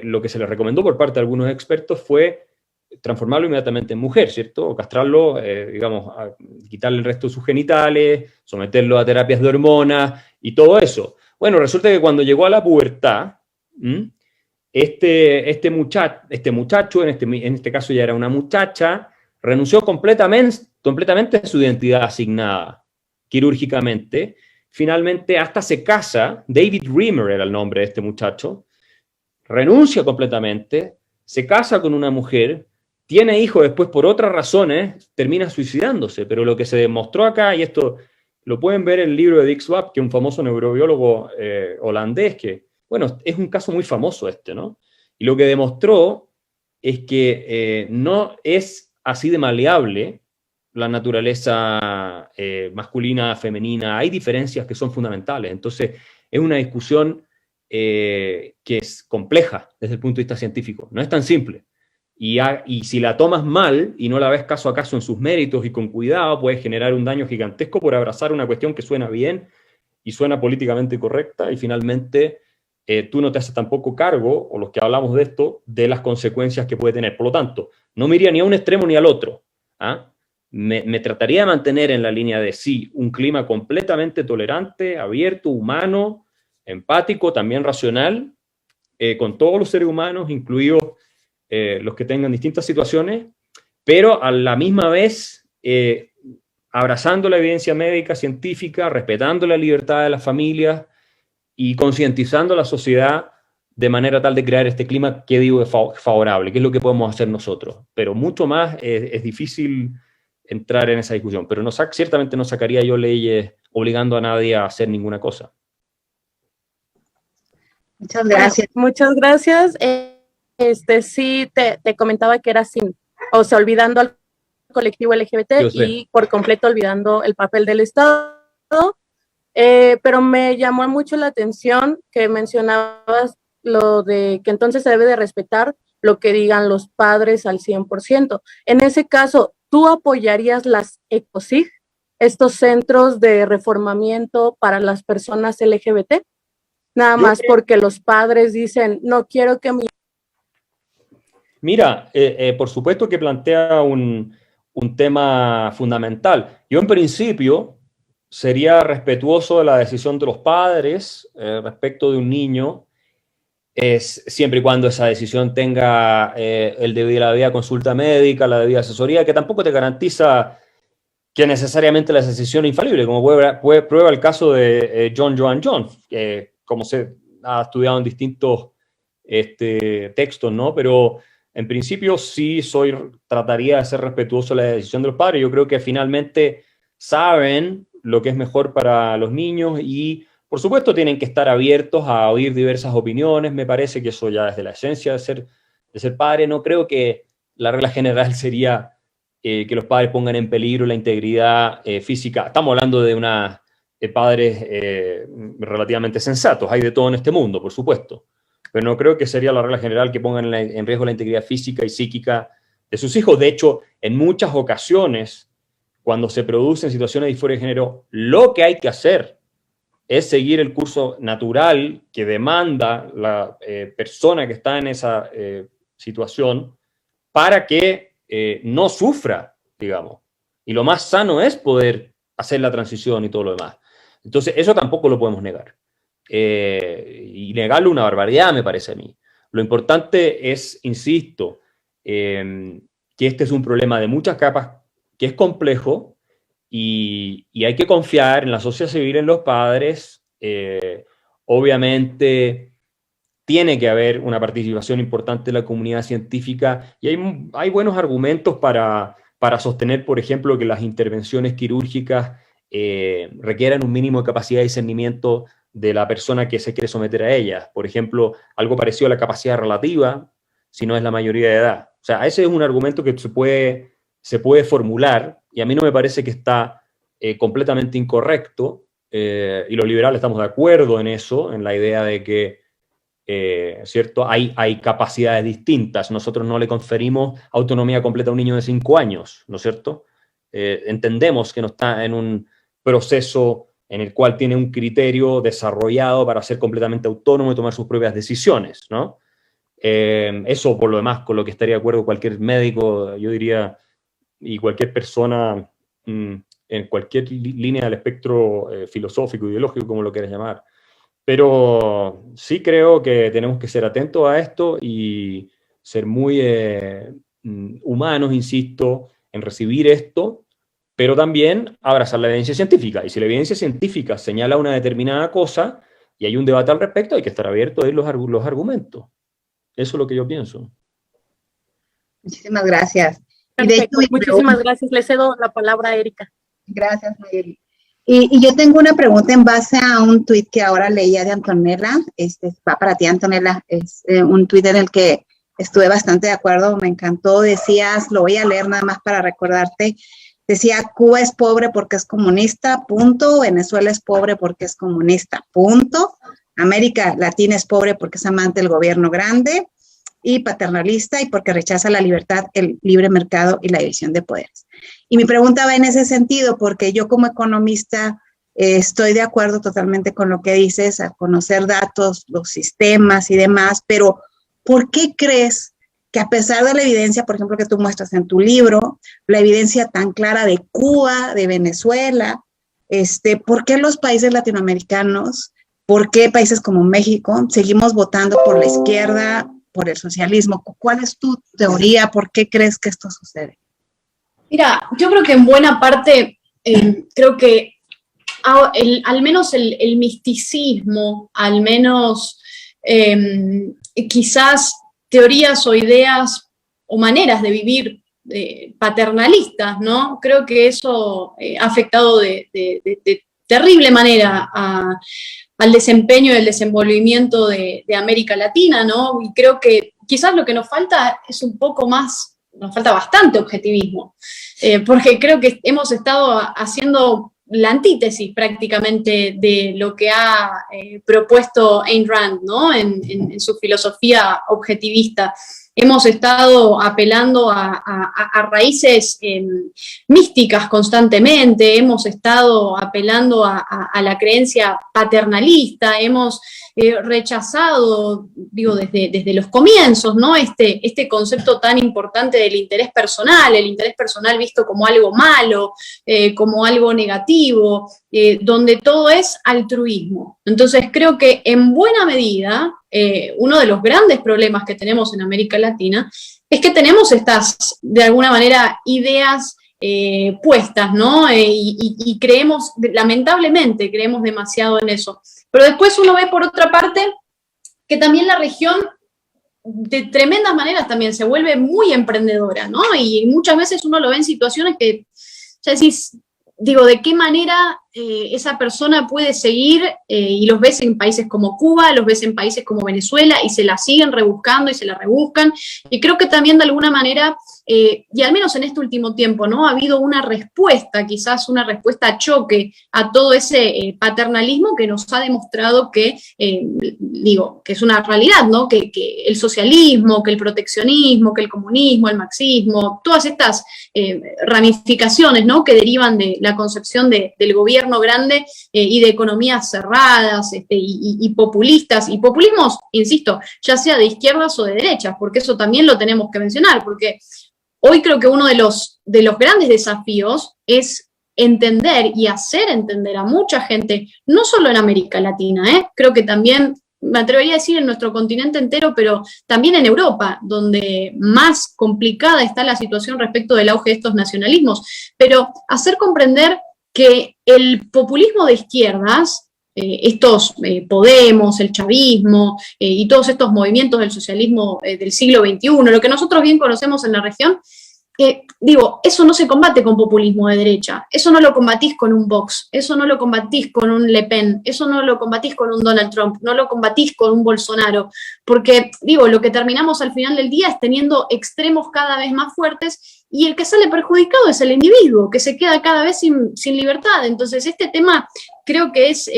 lo que se le recomendó por parte de algunos expertos fue transformarlo inmediatamente en mujer, ¿cierto? O castrarlo, digamos, quitarle el resto de sus genitales, someterlo a terapias de hormonas y todo eso. Bueno, resulta que cuando llegó a la pubertad, este muchacho, en este caso ya era una muchacha, renunció completamente a su identidad asignada quirúrgicamente. Finalmente hasta se casa, David Reimer era el nombre de este muchacho, renuncia completamente, se casa con una mujer, tiene hijos, después por otras razones termina suicidándose. Pero lo que se demostró acá, y esto lo pueden ver en el libro de Dick Swab, que es un famoso neurobiólogo holandés, que, bueno, es un caso muy famoso ¿no? Y lo que demostró es que no es así de maleable la naturaleza masculina, femenina. Hay diferencias que son fundamentales. Entonces, es una discusión que es compleja desde el punto de vista científico. No es tan simple. y si la tomas mal y no la ves caso a caso en sus méritos y con cuidado, puedes generar un daño gigantesco por abrazar una cuestión que suena bien y suena políticamente correcta, y finalmente tú no te haces tampoco cargo, o los que hablamos de esto, de las consecuencias que puede tener. Por lo tanto, no me iría ni a un extremo ni al otro. Me trataría de mantener en la línea de sí, un clima completamente tolerante, abierto, humano, empático, también racional, con todos los seres humanos, incluidos los que tengan distintas situaciones, pero a la misma vez abrazando la evidencia médica, científica, respetando la libertad de las familias y concientizando a la sociedad de manera tal de crear este clima que digo es favorable, que es lo que podemos hacer nosotros. Pero mucho más es difícil entrar en esa discusión, pero ciertamente no sacaría yo leyes obligando a nadie a hacer ninguna cosa. Muchas gracias. Muchas gracias. Sí, te comentaba que era olvidando al colectivo LGBT y por completo olvidando el papel del Estado, pero me llamó mucho la atención que mencionabas lo de que entonces se debe de respetar lo que digan los padres al 100%. En ese caso, ¿tú apoyarías las ECOSIG, estos centros de reformamiento para las personas LGBT? Nada más porque los padres dicen, no quiero que mi... Mira, por supuesto que plantea un tema fundamental. Yo en principio sería respetuoso de la decisión de los padres respecto de un niño, siempre y cuando esa decisión tenga la debida consulta médica, la debida asesoría, que tampoco te garantiza que necesariamente la decisión es infalible, como prueba el caso de John Joan Jones, como se ha estudiado en distintos textos, ¿no? Pero en principio sí trataría de ser respetuoso de la decisión de los padres. Yo creo que finalmente saben lo que es mejor para los niños y, por supuesto, tienen que estar abiertos a oír diversas opiniones. Me parece que eso ya es de la esencia de ser padre. No creo que la regla general sería que los padres pongan en peligro la integridad física. Estamos hablando de padres relativamente sensatos. Hay de todo en este mundo, por supuesto. Pero no creo que sería la regla general que pongan en riesgo la integridad física y psíquica de sus hijos. De hecho, en muchas ocasiones, cuando se producen situaciones de disforia de género, lo que hay que hacer es seguir el curso natural que demanda la persona que está en esa situación para que no sufra, digamos. Y lo más sano es poder hacer la transición y todo lo demás. Entonces, eso tampoco lo podemos negar. Y negarlo una barbaridad, me parece a mí. Lo importante es, insisto, que este es un problema de muchas capas, que es complejo, y hay que confiar en la sociedad civil, en los padres. Obviamente tiene que haber una participación importante de la comunidad científica, y hay buenos argumentos para sostener, por ejemplo, que las intervenciones quirúrgicas requieran un mínimo de capacidad de discernimiento de la persona que se quiere someter a ellas. Por ejemplo, algo parecido a la capacidad relativa, si no es la mayoría de edad. O sea, ese es un argumento que se puede formular, y a mí no me parece que está completamente incorrecto, y los liberales estamos de acuerdo en eso, en la idea de que ¿cierto? Hay capacidades distintas. Nosotros no le conferimos autonomía completa a un niño de 5 años, ¿no es cierto? Entendemos que no está en un proceso en el cual tiene un criterio desarrollado para ser completamente autónomo y tomar sus propias decisiones, ¿no? Eso, por lo demás, con lo que estaría de acuerdo cualquier médico, yo diría, y cualquier persona en cualquier línea del espectro filosófico, ideológico, como lo quieras llamar. Pero sí creo que tenemos que ser atentos a esto y ser muy humanos, insisto, en recibir esto, pero también abrazar la evidencia científica. Y si la evidencia científica señala una determinada cosa y hay un debate al respecto, hay que estar abierto a oír los argumentos. Eso es lo que yo pienso. Muchísimas gracias. Perfecto, muchísimas gracias. Le cedo la palabra a Erika. Gracias, Mayeli. Y yo tengo una pregunta en base a un tuit que ahora leía de Antonella. Va para ti, Antonella. Es un tuit en el que estuve bastante de acuerdo, me encantó. Decías, lo voy a leer nada más para recordarte. Decía, Cuba es pobre porque es comunista, punto. Venezuela es pobre porque es comunista, punto. América Latina es pobre porque es amante del gobierno grande. y paternalista, y porque rechaza la libertad, el libre mercado y la división de poderes. Y mi pregunta va en ese sentido, porque yo como economista estoy de acuerdo totalmente con lo que dices, a conocer datos, los sistemas y demás, pero ¿por qué crees que a pesar de la evidencia, por ejemplo, que tú muestras en tu libro, la evidencia tan clara de Cuba, de Venezuela, ¿por qué los países latinoamericanos, por qué países como México, seguimos votando por la izquierda, por el socialismo? ¿Cuál es tu teoría? ¿Por qué crees que esto sucede? Mira, yo creo que en buena parte, creo que al menos el misticismo, al menos quizás teorías o ideas o maneras de vivir paternalistas, ¿no? Creo que eso ha afectado de terrible manera al desempeño y el desenvolvimiento de América Latina, ¿no? Y creo que quizás lo que nos falta es un poco más, nos falta bastante objetivismo, porque creo que hemos estado haciendo la antítesis prácticamente de lo que ha propuesto Ayn Rand, ¿no? En su filosofía objetivista. Hemos estado apelando a raíces místicas constantemente, hemos estado apelando a la creencia paternalista, hemos rechazado, digo, desde los comienzos, ¿no? Este concepto tan importante del interés personal, el interés personal visto como algo malo, como algo negativo, donde todo es altruismo. Entonces creo que en buena medida uno de los grandes problemas que tenemos en América Latina es que tenemos estas, de alguna manera, ideas puestas, ¿no? Y creemos, lamentablemente, creemos demasiado en eso. Pero después uno ve, por otra parte, que también la región, de tremendas maneras, también se vuelve muy emprendedora, ¿no? Y muchas veces uno lo ve en situaciones que, ya decís, digo, ¿de qué manera esa persona puede seguir? Y los ves en países como Cuba, los ves en países como Venezuela, y se la siguen rebuscando y se la rebuscan. Y creo que también de alguna manera, y al menos en este último tiempo, ¿no? Ha habido una respuesta, quizás una respuesta a choque a todo ese paternalismo que nos ha demostrado que, digo, que es una realidad, ¿no? Que el socialismo, que el proteccionismo, que el comunismo, el marxismo, todas estas ramificaciones, ¿no? Que derivan de la concepción del gobierno grande y de economías cerradas y populistas, y populismos, insisto, ya sea de izquierdas o de derechas, porque eso también lo tenemos que mencionar, porque hoy creo que uno de los grandes desafíos es entender y hacer entender a mucha gente, no solo en América Latina, creo que también, me atrevería a decir en nuestro continente entero, pero también en Europa, donde más complicada está la situación respecto del auge de estos nacionalismos, pero hacer comprender que el populismo de izquierdas, estos Podemos, el chavismo y todos estos movimientos del socialismo del siglo XXI, lo que nosotros bien conocemos en la región, digo, eso no se combate con populismo de derecha, eso no lo combatís con un Vox, eso no lo combatís con un Le Pen, eso no lo combatís con un Donald Trump, no lo combatís con un Bolsonaro, porque, digo, lo que terminamos al final del día es teniendo extremos cada vez más fuertes, y el que sale perjudicado es el individuo, que se queda cada vez sin libertad. Entonces, este tema creo que es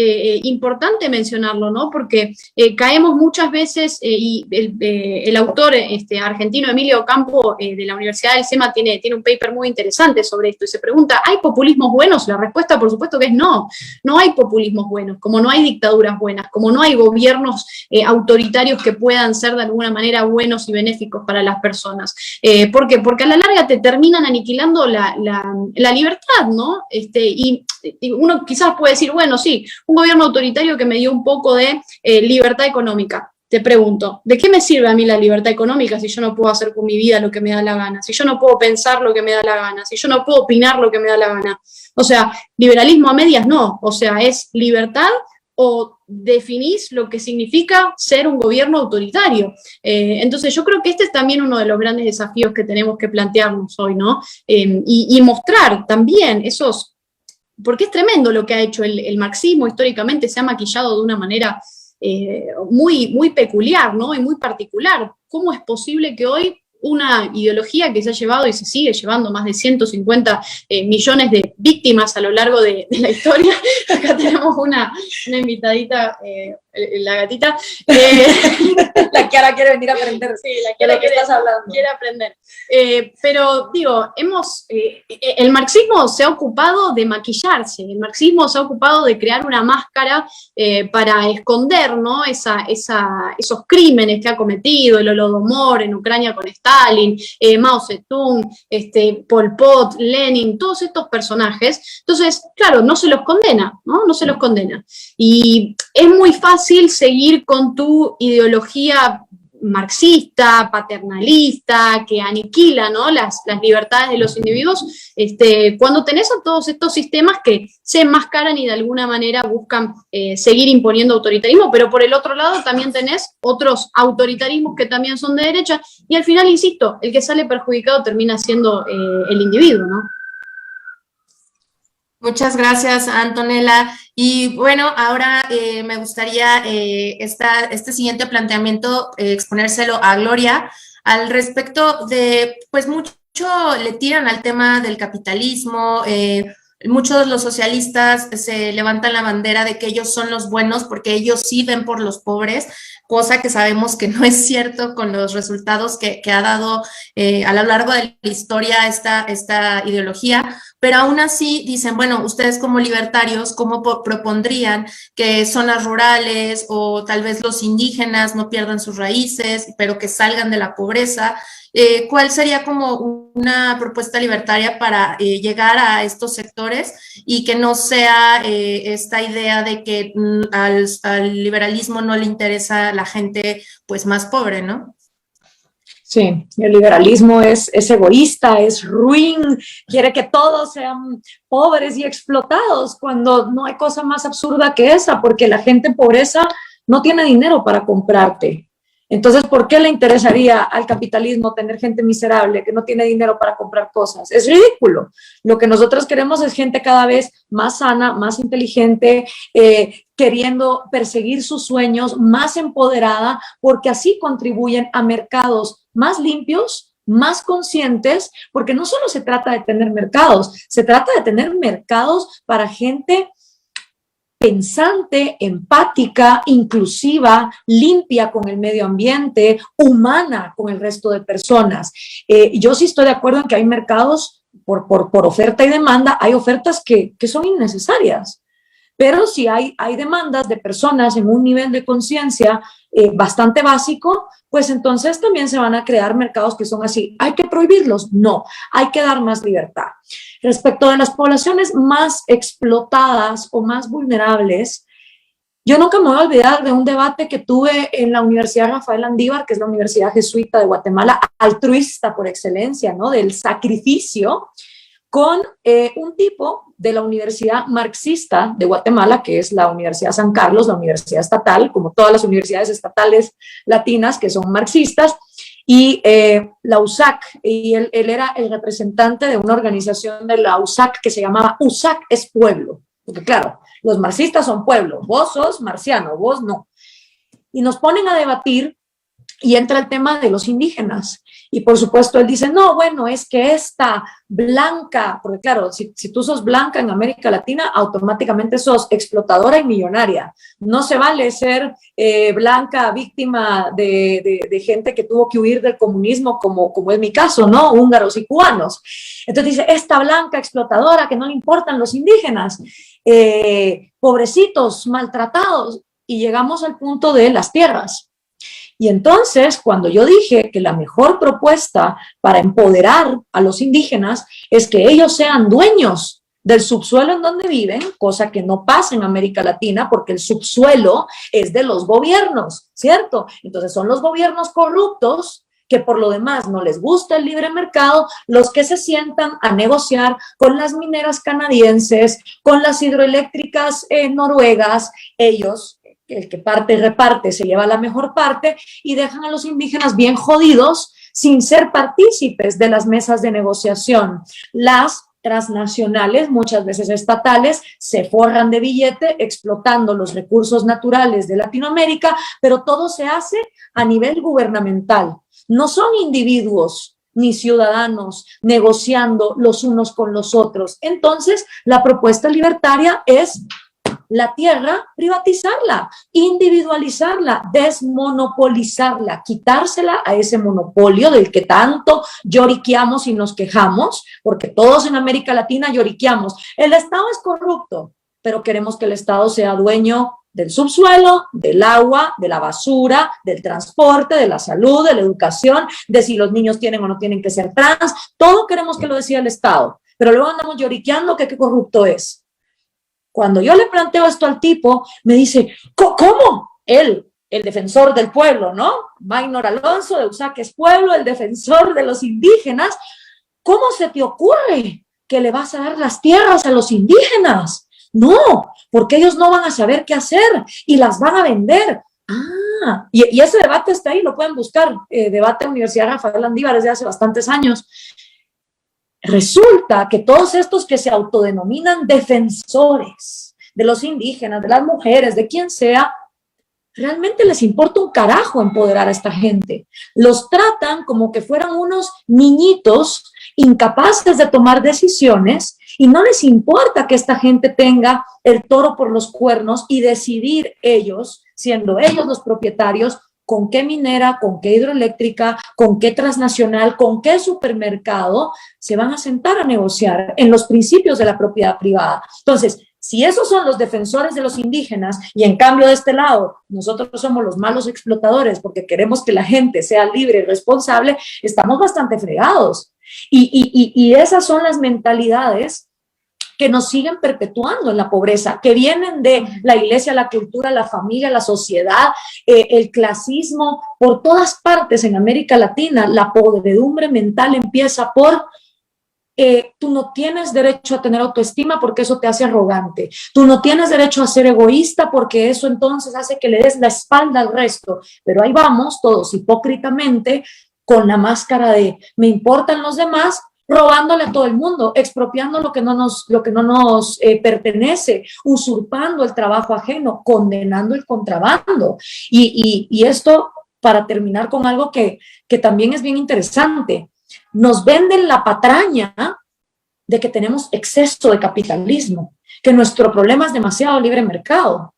importante mencionarlo, ¿no? Porque caemos muchas veces, y el autor argentino Emilio Campo de la Universidad del SEMA tiene un paper muy interesante sobre esto, y se pregunta, ¿hay populismos buenos? La respuesta, por supuesto, que es no. No hay populismos buenos, como no hay dictaduras buenas, como no hay gobiernos autoritarios que puedan ser de alguna manera buenos y benéficos para las personas. ¿Por qué? Porque a la larga te terminan aniquilando la libertad, ¿no? Y uno quizás puede decir, bueno, sí, un gobierno autoritario que me dio un poco de libertad económica. Te pregunto, ¿de qué me sirve a mí la libertad económica si yo no puedo hacer con mi vida lo que me da la gana? Si yo no puedo pensar lo que me da la gana, si yo no puedo opinar lo que me da la gana. O sea, liberalismo a medias no, o sea, es libertad o definís lo que significa ser un gobierno autoritario. Entonces yo creo que este es también uno de los grandes desafíos que tenemos que plantearnos hoy, ¿no? Y mostrar también esos, porque es tremendo lo que ha hecho el marxismo, históricamente se ha maquillado de una manera muy, muy peculiar, ¿no? Y muy particular. ¿Cómo es posible que hoy una ideología que se ha llevado y se sigue llevando más de 150 millones de víctimas a lo largo de la historia? Acá tenemos una invitadita la gatita. La Kiara quiere venir a aprender. Sí, la Kiara quiere aprender. Pero digo, el marxismo se ha ocupado de maquillarse, el marxismo se ha ocupado de crear una máscara para esconder, ¿no? Esos crímenes que ha cometido, el Holodomor en Ucrania con Stalin, Mao Zedong, Pol Pot, Lenin, todos estos personajes. Entonces, claro, no se los condena, ¿no? No se los condena. Y es muy fácil seguir con tu ideología marxista, paternalista, que aniquila, ¿no? las libertades de los individuos, cuando tenés a todos estos sistemas que se enmascaran y de alguna manera buscan seguir imponiendo autoritarismo, pero por el otro lado también tenés otros autoritarismos que también son de derecha, y al final, insisto, el que sale perjudicado termina siendo el individuo, ¿no? Muchas gracias, Antonella. Y bueno, ahora me gustaría este siguiente planteamiento exponérselo a Gloria al respecto de, pues mucho le tiran al tema del capitalismo, muchos de los socialistas se levantan la bandera de que ellos son los buenos porque ellos sí ven por los pobres, cosa que sabemos que no es cierto con los resultados que ha dado a lo largo de la historia esta ideología, pero aún así dicen, bueno, ustedes como libertarios, ¿cómo propondrían que zonas rurales o tal vez los indígenas no pierdan sus raíces, pero que salgan de la pobreza? ¿Cuál sería como una propuesta libertaria para llegar a estos sectores y que no sea esta idea de que al liberalismo no le interesa a la gente pues más pobre, ¿no? Sí, el liberalismo es egoísta, es ruin, quiere que todos sean pobres y explotados, cuando no hay cosa más absurda que esa, porque la gente en pobreza no tiene dinero para comprarte. Entonces, ¿por qué le interesaría al capitalismo tener gente miserable que no tiene dinero para comprar cosas? Es ridículo. Lo que nosotros queremos es gente cada vez más sana, más inteligente, queriendo perseguir sus sueños, más empoderada, porque así contribuyen a mercados más limpios, más conscientes, porque no solo se trata de tener mercados, se trata de tener mercados para gente pensante, empática, inclusiva, limpia con el medio ambiente, humana con el resto de personas. Yo sí estoy de acuerdo en que hay mercados por oferta y demanda, hay ofertas que son innecesarias, pero si hay demandas de personas en un nivel de conciencia bastante básico, pues entonces también se van a crear mercados que son así. ¿Hay que prohibirlos? No, hay que dar más libertad. Respecto de las poblaciones más explotadas o más vulnerables, yo nunca me voy a olvidar de un debate que tuve en la Universidad Rafael Andívar, que es la Universidad Jesuita de Guatemala, altruista por excelencia, ¿no? Del sacrificio, con un tipo de la Universidad Marxista de Guatemala, que es la Universidad San Carlos, la universidad estatal, como todas las universidades estatales latinas que son marxistas, y la USAC, y él era el representante de una organización de la USAC que se llamaba USAC es pueblo, porque claro, los marxistas son pueblo, vos sos marciano, vos no. Y nos ponen a debatir y entra el tema de los indígenas. Y por supuesto él dice, no, bueno, es que esta blanca, porque claro, si tú sos blanca en América Latina, automáticamente sos explotadora y millonaria. No se vale ser blanca víctima de gente que tuvo que huir del comunismo, como es mi caso, ¿no? Húngaros y cubanos. Entonces dice, esta blanca explotadora que no le importan los indígenas, pobrecitos, maltratados, y llegamos al punto de las tierras. Y entonces, cuando yo dije que la mejor propuesta para empoderar a los indígenas es que ellos sean dueños del subsuelo en donde viven, cosa que no pasa en América Latina porque el subsuelo es de los gobiernos, ¿cierto? Entonces son los gobiernos corruptos que por lo demás no les gusta el libre mercado, los que se sientan a negociar con las mineras canadienses, con las hidroeléctricas noruegas, ellos, el que parte y reparte se lleva la mejor parte y dejan a los indígenas bien jodidos sin ser partícipes de las mesas de negociación. Las transnacionales, muchas veces estatales, se forran de billete explotando los recursos naturales de Latinoamérica, pero todo se hace a nivel gubernamental. No son individuos ni ciudadanos negociando los unos con los otros. Entonces, la propuesta libertaria es la tierra, privatizarla, individualizarla, desmonopolizarla, quitársela a ese monopolio del que tanto lloriqueamos y nos quejamos, porque todos en América Latina lloriqueamos. El Estado es corrupto, pero queremos que el Estado sea dueño del subsuelo, del agua, de la basura, del transporte, de la salud, de la educación, de si los niños tienen o no tienen que ser trans. Todo queremos que lo decida el Estado, pero luego andamos lloriqueando que qué corrupto es. Cuando yo le planteo esto al tipo, me dice, ¿cómo? Él, el defensor del pueblo, ¿no? Maynor Alonso de Usaques Pueblo, el defensor de los indígenas. ¿Cómo se te ocurre que le vas a dar las tierras a los indígenas? No, porque ellos no van a saber qué hacer y las van a vender. Ah, y ese debate está ahí, lo pueden buscar, debate Universidad Rafael Landívar desde hace bastantes años. Resulta que todos estos que se autodenominan defensores de los indígenas, de las mujeres, de quien sea, realmente les importa un carajo empoderar a esta gente. Los tratan como que fueran unos niñitos incapaces de tomar decisiones y no les importa que esta gente tenga el toro por los cuernos y decidir ellos, siendo ellos los propietarios, con qué minera, con qué hidroeléctrica, con qué transnacional, con qué supermercado se van a sentar a negociar en los principios de la propiedad privada. Entonces, si esos son los defensores de los indígenas y en cambio de este lado nosotros somos los malos explotadores porque queremos que la gente sea libre y responsable, estamos bastante fregados. Y esas son las mentalidades que nos siguen perpetuando en la pobreza, que vienen de la iglesia, la cultura, la familia, la sociedad, el clasismo, por todas partes en América Latina. La podredumbre mental empieza por tú no tienes derecho a tener autoestima porque eso te hace arrogante. Tú no tienes derecho a ser egoísta porque eso entonces hace que le des la espalda al resto. Pero ahí vamos todos hipócritamente con la máscara de me importan los demás, robándole a todo el mundo, expropiando lo que no nos pertenece, usurpando el trabajo ajeno, condenando el contrabando. Y esto para terminar con algo que también es bien interesante. Nos venden la patraña de que tenemos exceso de capitalismo, que nuestro problema es demasiado libre mercado.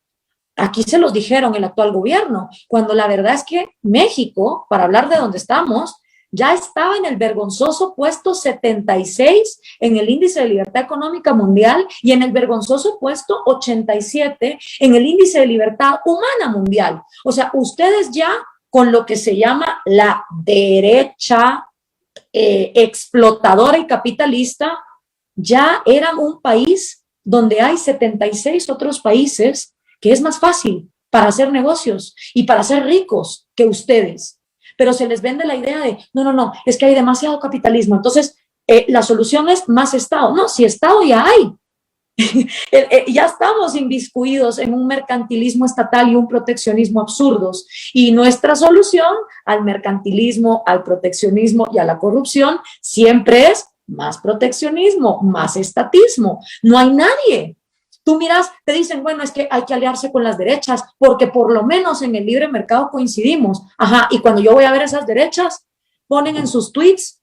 Aquí se los dijeron el actual gobierno, cuando la verdad es que México, para hablar de dónde estamos, ya estaba en el vergonzoso puesto 76 en el índice de libertad económica mundial y en el vergonzoso puesto 87 en el índice de libertad humana mundial. O sea, ustedes ya con lo que se llama la derecha explotadora y capitalista, ya eran un país donde hay 76 otros países que es más fácil para hacer negocios y para ser ricos que ustedes. Pero se les vende la idea de, no, es que hay demasiado capitalismo, entonces la solución es más Estado. No, si Estado ya hay. Ya estamos inmiscuidos en un mercantilismo estatal y un proteccionismo absurdos. Y nuestra solución al mercantilismo, al proteccionismo y a la corrupción siempre es más proteccionismo, más estatismo. No hay nadie. Tú miras, te dicen, bueno, es que hay que aliarse con las derechas porque por lo menos en el libre mercado coincidimos. Ajá, y cuando yo voy a ver esas derechas, ponen en sus tweets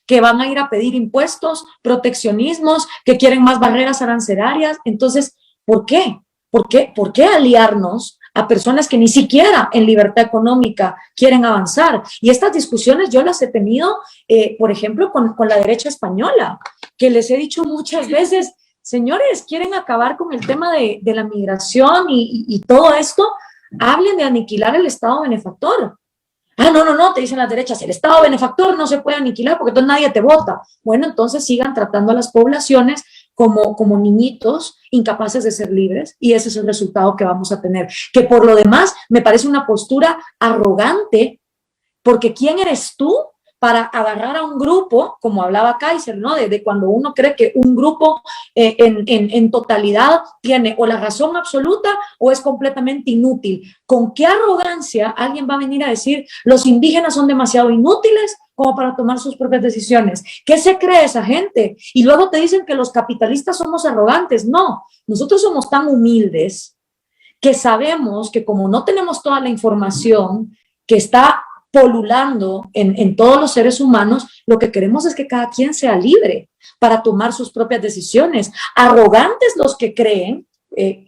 que van a ir a pedir impuestos, proteccionismos, que quieren más barreras arancelarias. Entonces, ¿por qué? ¿Por qué aliarnos a personas que ni siquiera en libertad económica quieren avanzar? Y estas discusiones yo las he tenido, por ejemplo, con la derecha española, que les he dicho muchas veces, señores, quieren acabar con el tema de la migración y todo esto, hablen de aniquilar el Estado benefactor. Ah, no, te dicen las derechas, el Estado benefactor no se puede aniquilar porque entonces nadie te vota. Bueno, entonces sigan tratando a las poblaciones como niñitos incapaces de ser libres y ese es el resultado que vamos a tener. Que por lo demás me parece una postura arrogante porque ¿quién eres tú para agarrar a un grupo, como hablaba Kaiser, ¿no? De cuando uno cree que un grupo en totalidad tiene o la razón absoluta o es completamente inútil. ¿Con qué arrogancia alguien va a venir a decir los indígenas son demasiado inútiles como para tomar sus propias decisiones? ¿Qué se cree esa gente? Y luego te dicen que los capitalistas somos arrogantes. No, nosotros somos tan humildes que sabemos que como no tenemos toda la información que está polulando en todos los seres humanos, lo que queremos es que cada quien sea libre para tomar sus propias decisiones. Arrogantes los que creen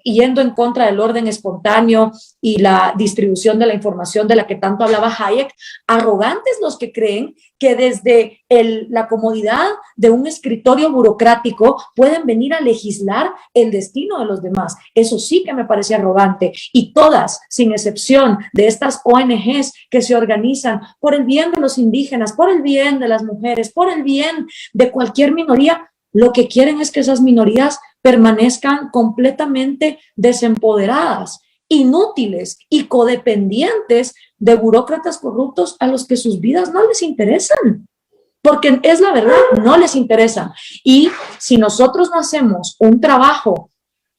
yendo en contra del orden espontáneo y la distribución de la información de la que tanto hablaba Hayek, arrogantes los que creen que desde la comodidad de un escritorio burocrático pueden venir a legislar el destino de los demás. Eso sí que me parece arrogante. Y todas, sin excepción, de estas ONGs que se organizan por el bien de los indígenas, por el bien de las mujeres, por el bien de cualquier minoría, lo que quieren es que esas minorías permanezcan completamente desempoderadas, inútiles y codependientes de burócratas corruptos a los que sus vidas no les interesan. Porque es la verdad, no les interesan. Y si nosotros no hacemos un trabajo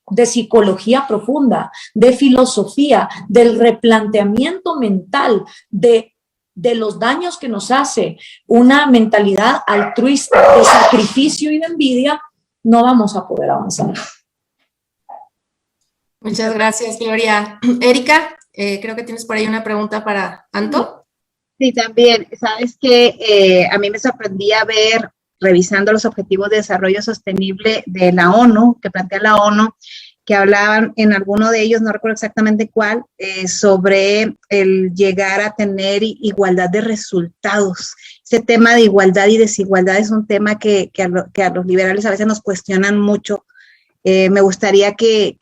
de psicología profunda, de filosofía, del replanteamiento mental, de los daños que nos hace una mentalidad altruista, de sacrificio y de envidia, no vamos a poder avanzar. Muchas gracias, Gloria. Erika, creo que tienes por ahí una pregunta para Anto. Sí, también. Sabes que a mí me sorprendía ver, revisando los Objetivos de Desarrollo Sostenible de la ONU, que plantea la ONU, que hablaban en alguno de ellos, no recuerdo exactamente cuál, sobre el llegar a tener igualdad de resultados. Ese tema de igualdad y desigualdad es un tema que a los liberales a veces nos cuestionan mucho. Me gustaría que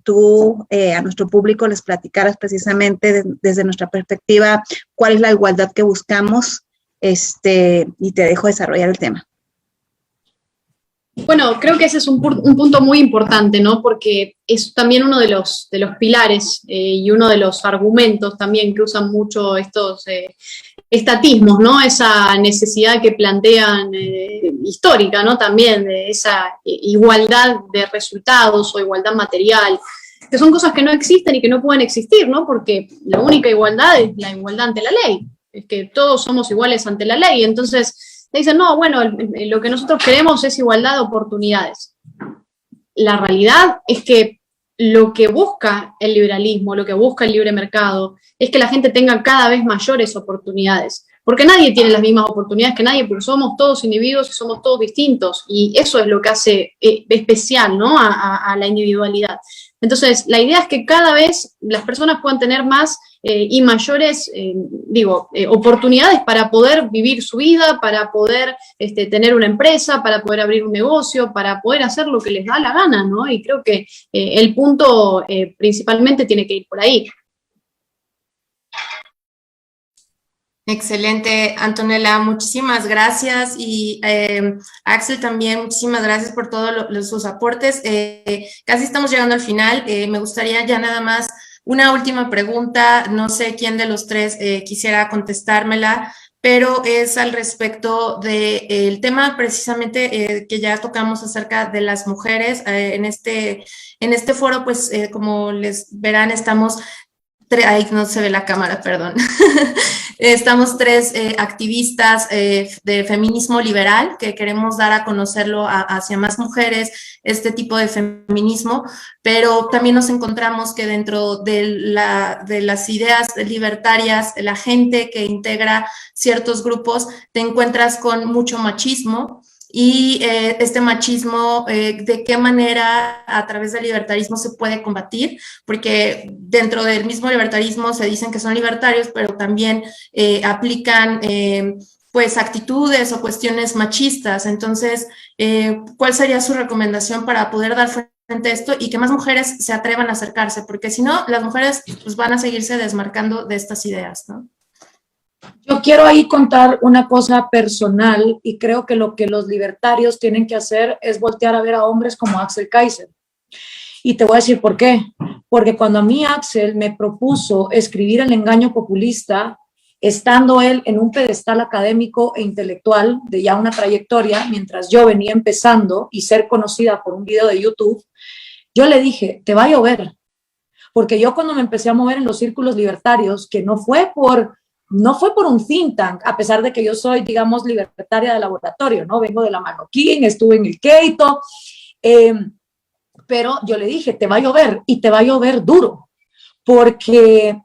tú a nuestro público les platicaras precisamente desde nuestra perspectiva cuál es la igualdad que buscamos, y te dejo desarrollar el tema. Bueno, creo que ese es un punto muy importante, ¿no? Porque es también uno de los pilares y uno de los argumentos también que usan mucho estos estatismos, ¿no? Esa necesidad que plantean histórica, ¿no? También de esa igualdad de resultados o igualdad material, que son cosas que no existen y que no pueden existir, ¿no? Porque la única igualdad es la igualdad ante la ley, es que todos somos iguales ante la ley. Entonces dicen, no, bueno, lo que nosotros queremos es igualdad de oportunidades. La realidad es que lo que busca el liberalismo, lo que busca el libre mercado, es que la gente tenga cada vez mayores oportunidades. Porque nadie tiene las mismas oportunidades que nadie, porque somos todos individuos y somos todos distintos. Y eso es lo que hace especial, ¿no? a la individualidad. Entonces, la idea es que cada vez las personas puedan tener más y mayores, oportunidades para poder vivir su vida, para poder tener una empresa, para poder abrir un negocio, para poder hacer lo que les da la gana, ¿no? Y creo que el punto principalmente tiene que ir por ahí. Excelente, Antonella, muchísimas gracias, y Axel también, muchísimas gracias por todos sus aportes. Casi estamos llegando al final. Me gustaría ya nada más una última pregunta, no sé quién de los tres quisiera contestármela, pero es al respecto del tema precisamente que ya tocamos acerca de las mujeres. En este foro, pues como les verán, estamos... Ahí no se ve la cámara, perdón. Estamos tres activistas de feminismo liberal que queremos dar a conocerlo hacia más mujeres, este tipo de feminismo, pero también nos encontramos que dentro de las ideas libertarias, la gente que integra ciertos grupos, te encuentras con mucho machismo. Y este machismo, ¿de qué manera a través del libertarismo se puede combatir? Porque dentro del mismo libertarismo se dicen que son libertarios, pero también aplican pues actitudes o cuestiones machistas. Entonces, ¿cuál sería su recomendación para poder dar frente a esto y que más mujeres se atrevan a acercarse? Porque si no, las mujeres pues, van a seguirse desmarcando de estas ideas, ¿no? Yo quiero ahí contar una cosa personal, y creo que lo que los libertarios tienen que hacer es voltear a ver a hombres como Axel Kaiser. Y te voy a decir por qué. Porque cuando a mí Axel me propuso escribir El engaño populista, estando él en un pedestal académico e intelectual de ya una trayectoria, mientras yo venía empezando y ser conocida por un video de YouTube, yo le dije, te va a llover. Porque yo cuando me empecé a mover en los círculos libertarios, que no fue por un think tank, a pesar de que yo soy, digamos, libertaria de laboratorio, ¿no? Vengo de la Mano King, estuve en el Keito, pero yo le dije, te va a llover, y te va a llover duro, porque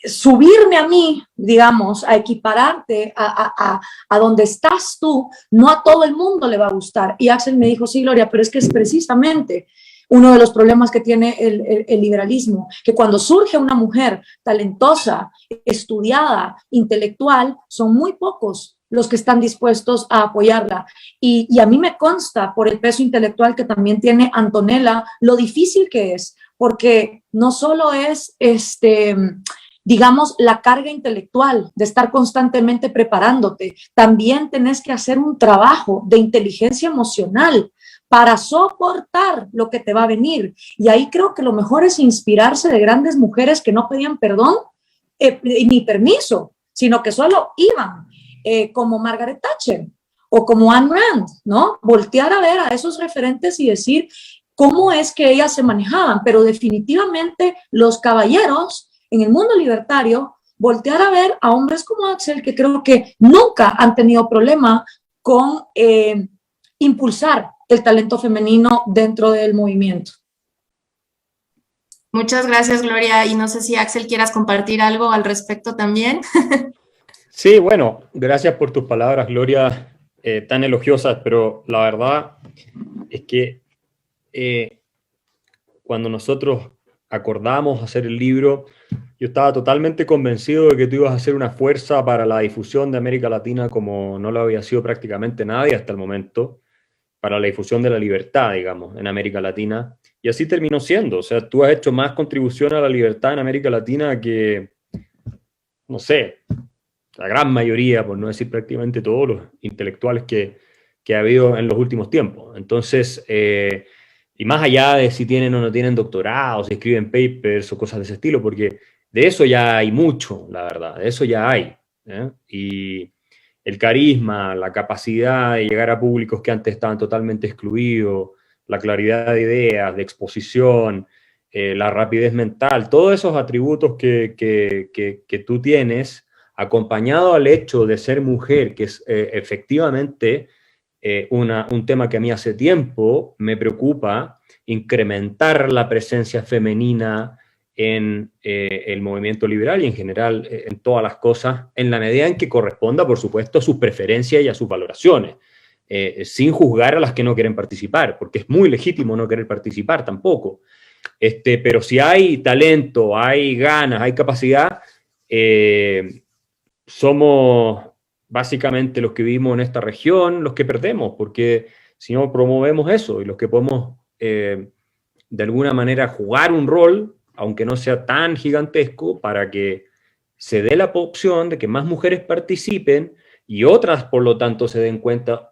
subirme a mí, digamos, a equipararte a donde estás tú, no a todo el mundo le va a gustar. Y Axel me dijo, sí, Gloria, pero es que es precisamente uno de los problemas que tiene el liberalismo, que cuando surge una mujer talentosa, estudiada, intelectual, son muy pocos los que están dispuestos a apoyarla. Y a mí me consta, por el peso intelectual que también tiene Antonella, lo difícil que es, porque no solo es digamos, la carga intelectual de estar constantemente preparándote, también tenés que hacer un trabajo de inteligencia emocional para soportar lo que te va a venir. Y ahí creo que lo mejor es inspirarse de grandes mujeres que no pedían perdón ni permiso, sino que solo iban, como Margaret Thatcher o como Ayn Rand, ¿no? Voltear a ver a esos referentes y decir cómo es que ellas se manejaban, pero definitivamente los caballeros en el mundo libertario, voltear a ver a hombres como Axel, que creo que nunca han tenido problema con impulsar el talento femenino dentro del movimiento. Muchas gracias, Gloria, y no sé si Axel quieras compartir algo al respecto también. Sí, bueno, gracias por tus palabras, Gloria, tan elogiosas, pero la verdad es que cuando nosotros acordamos hacer el libro, yo estaba totalmente convencido de que tú ibas a ser una fuerza para la difusión de América Latina como no lo había sido prácticamente nadie hasta el momento, para la difusión de la libertad, digamos, en América Latina, y así terminó siendo. O sea, tú has hecho más contribución a la libertad en América Latina que, no sé, la gran mayoría, por no decir prácticamente todos los intelectuales que ha habido en los últimos tiempos. Entonces, y más allá de si tienen o no tienen doctorados, si escriben papers o cosas de ese estilo, porque de eso ya hay mucho, la verdad, de eso ya hay. Y el carisma, la capacidad de llegar a públicos que antes estaban totalmente excluidos, la claridad de ideas, de exposición, la rapidez mental, todos esos atributos que tú tienes, acompañado al hecho de ser mujer, que es efectivamente un tema que a mí hace tiempo me preocupa, incrementar la presencia femenina en el movimiento liberal y en general en todas las cosas, en la medida en que corresponda, por supuesto, a sus preferencias y a sus valoraciones, sin juzgar a las que no quieren participar, porque es muy legítimo no querer participar tampoco. Pero si hay talento, hay ganas, hay capacidad, somos básicamente los que vivimos en esta región los que perdemos, porque si no promovemos eso, y los que podemos de alguna manera jugar un rol, aunque no sea tan gigantesco, para que se dé la opción de que más mujeres participen y otras, por lo tanto, se den cuenta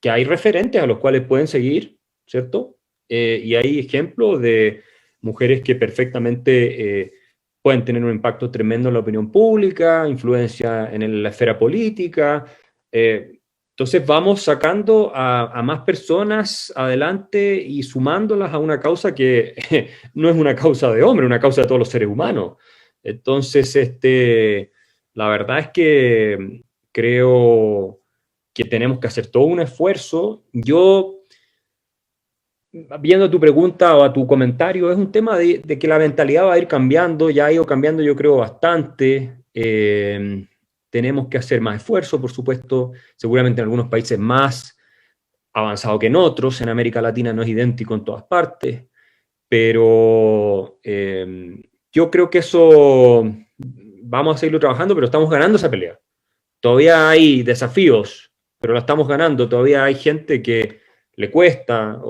que hay referentes a los cuales pueden seguir, ¿cierto? Y hay ejemplos de mujeres que perfectamente pueden tener un impacto tremendo en la opinión pública, influencia en la esfera política. Entonces vamos sacando a más personas adelante y sumándolas a una causa que no es una causa de hombre, una causa de todos los seres humanos. Entonces, la verdad es que creo que tenemos que hacer todo un esfuerzo. Yo, viendo tu pregunta o a tu comentario, es un tema de que la mentalidad va a ir cambiando, ya ha ido cambiando yo creo bastante. Tenemos que hacer más esfuerzo, por supuesto, seguramente en algunos países más avanzado que en otros, en América Latina no es idéntico en todas partes, pero yo creo que eso vamos a seguirlo trabajando, pero estamos ganando esa pelea. Todavía hay desafíos, pero la estamos ganando, todavía hay gente que le cuesta,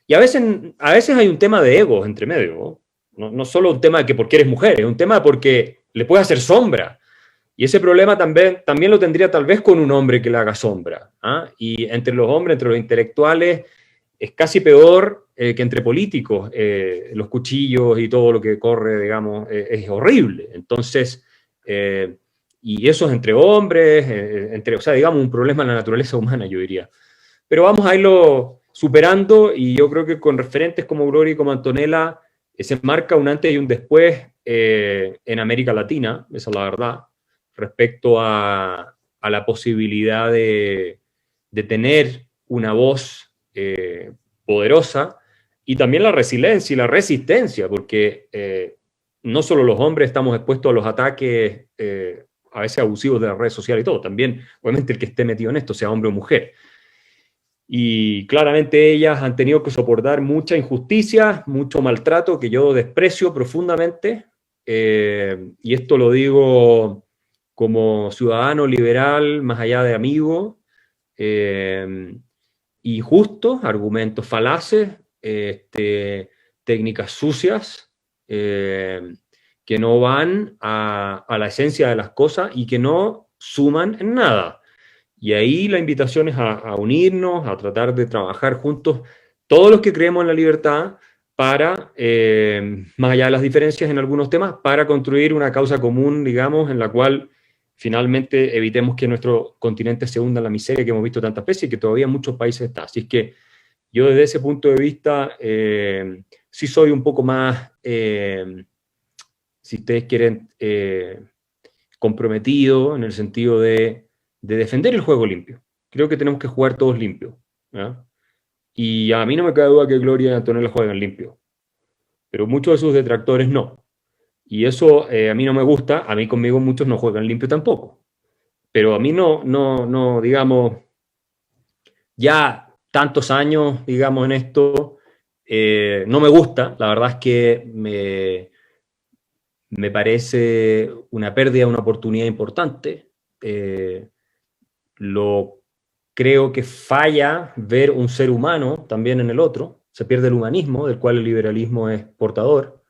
y a veces hay un tema de egos entre medio, ¿no? No solo un tema de que porque eres mujer, es un tema porque le puedes hacer sombra. Y ese problema también lo tendría tal vez con un hombre que le haga sombra. Y entre los hombres, entre los intelectuales, es casi peor que entre políticos. Los cuchillos y todo lo que corre, digamos, es horrible. Entonces, y eso es entre hombres, o sea, digamos, un problema en la naturaleza humana, yo diría. Pero vamos a irlo superando, y yo creo que con referentes como Gloria y como Antonella se marca un antes y un después en América Latina, esa es la verdad, respecto a la posibilidad de tener una voz poderosa, y también la resiliencia y la resistencia, porque no solo los hombres estamos expuestos a los ataques a veces abusivos de las redes sociales y todo, también obviamente el que esté metido en esto, sea hombre o mujer. y claramente ellas han tenido que soportar mucha injusticia, mucho maltrato que yo desprecio profundamente, y esto lo digo como ciudadano liberal, más allá de amigo, y justo, argumentos falaces, técnicas sucias, que no van a la esencia de las cosas y que no suman en nada. Y ahí la invitación es a unirnos, a tratar de trabajar juntos, todos los que creemos en la libertad, para, más allá de las diferencias en algunos temas, para construir una causa común, digamos, en la cual finalmente evitemos que nuestro continente se hunda en la miseria que hemos visto tantas veces y que todavía en muchos países está. Así es que yo desde ese punto de vista sí soy un poco más, si ustedes quieren, comprometido en el sentido de defender el juego limpio. Creo que tenemos que jugar todos limpios, ¿ya? Y a mí no me cabe duda que Gloria y Antonella juegan limpio, pero muchos de sus detractores no. Y eso a mí no me gusta, a mí conmigo muchos no juegan limpio tampoco. Pero a mí no, digamos, ya tantos años, digamos, en esto, no me gusta. La verdad es que me parece una pérdida, una oportunidad importante. Creo que falla ver un ser humano también en el otro, se pierde el humanismo, del cual el liberalismo es portador,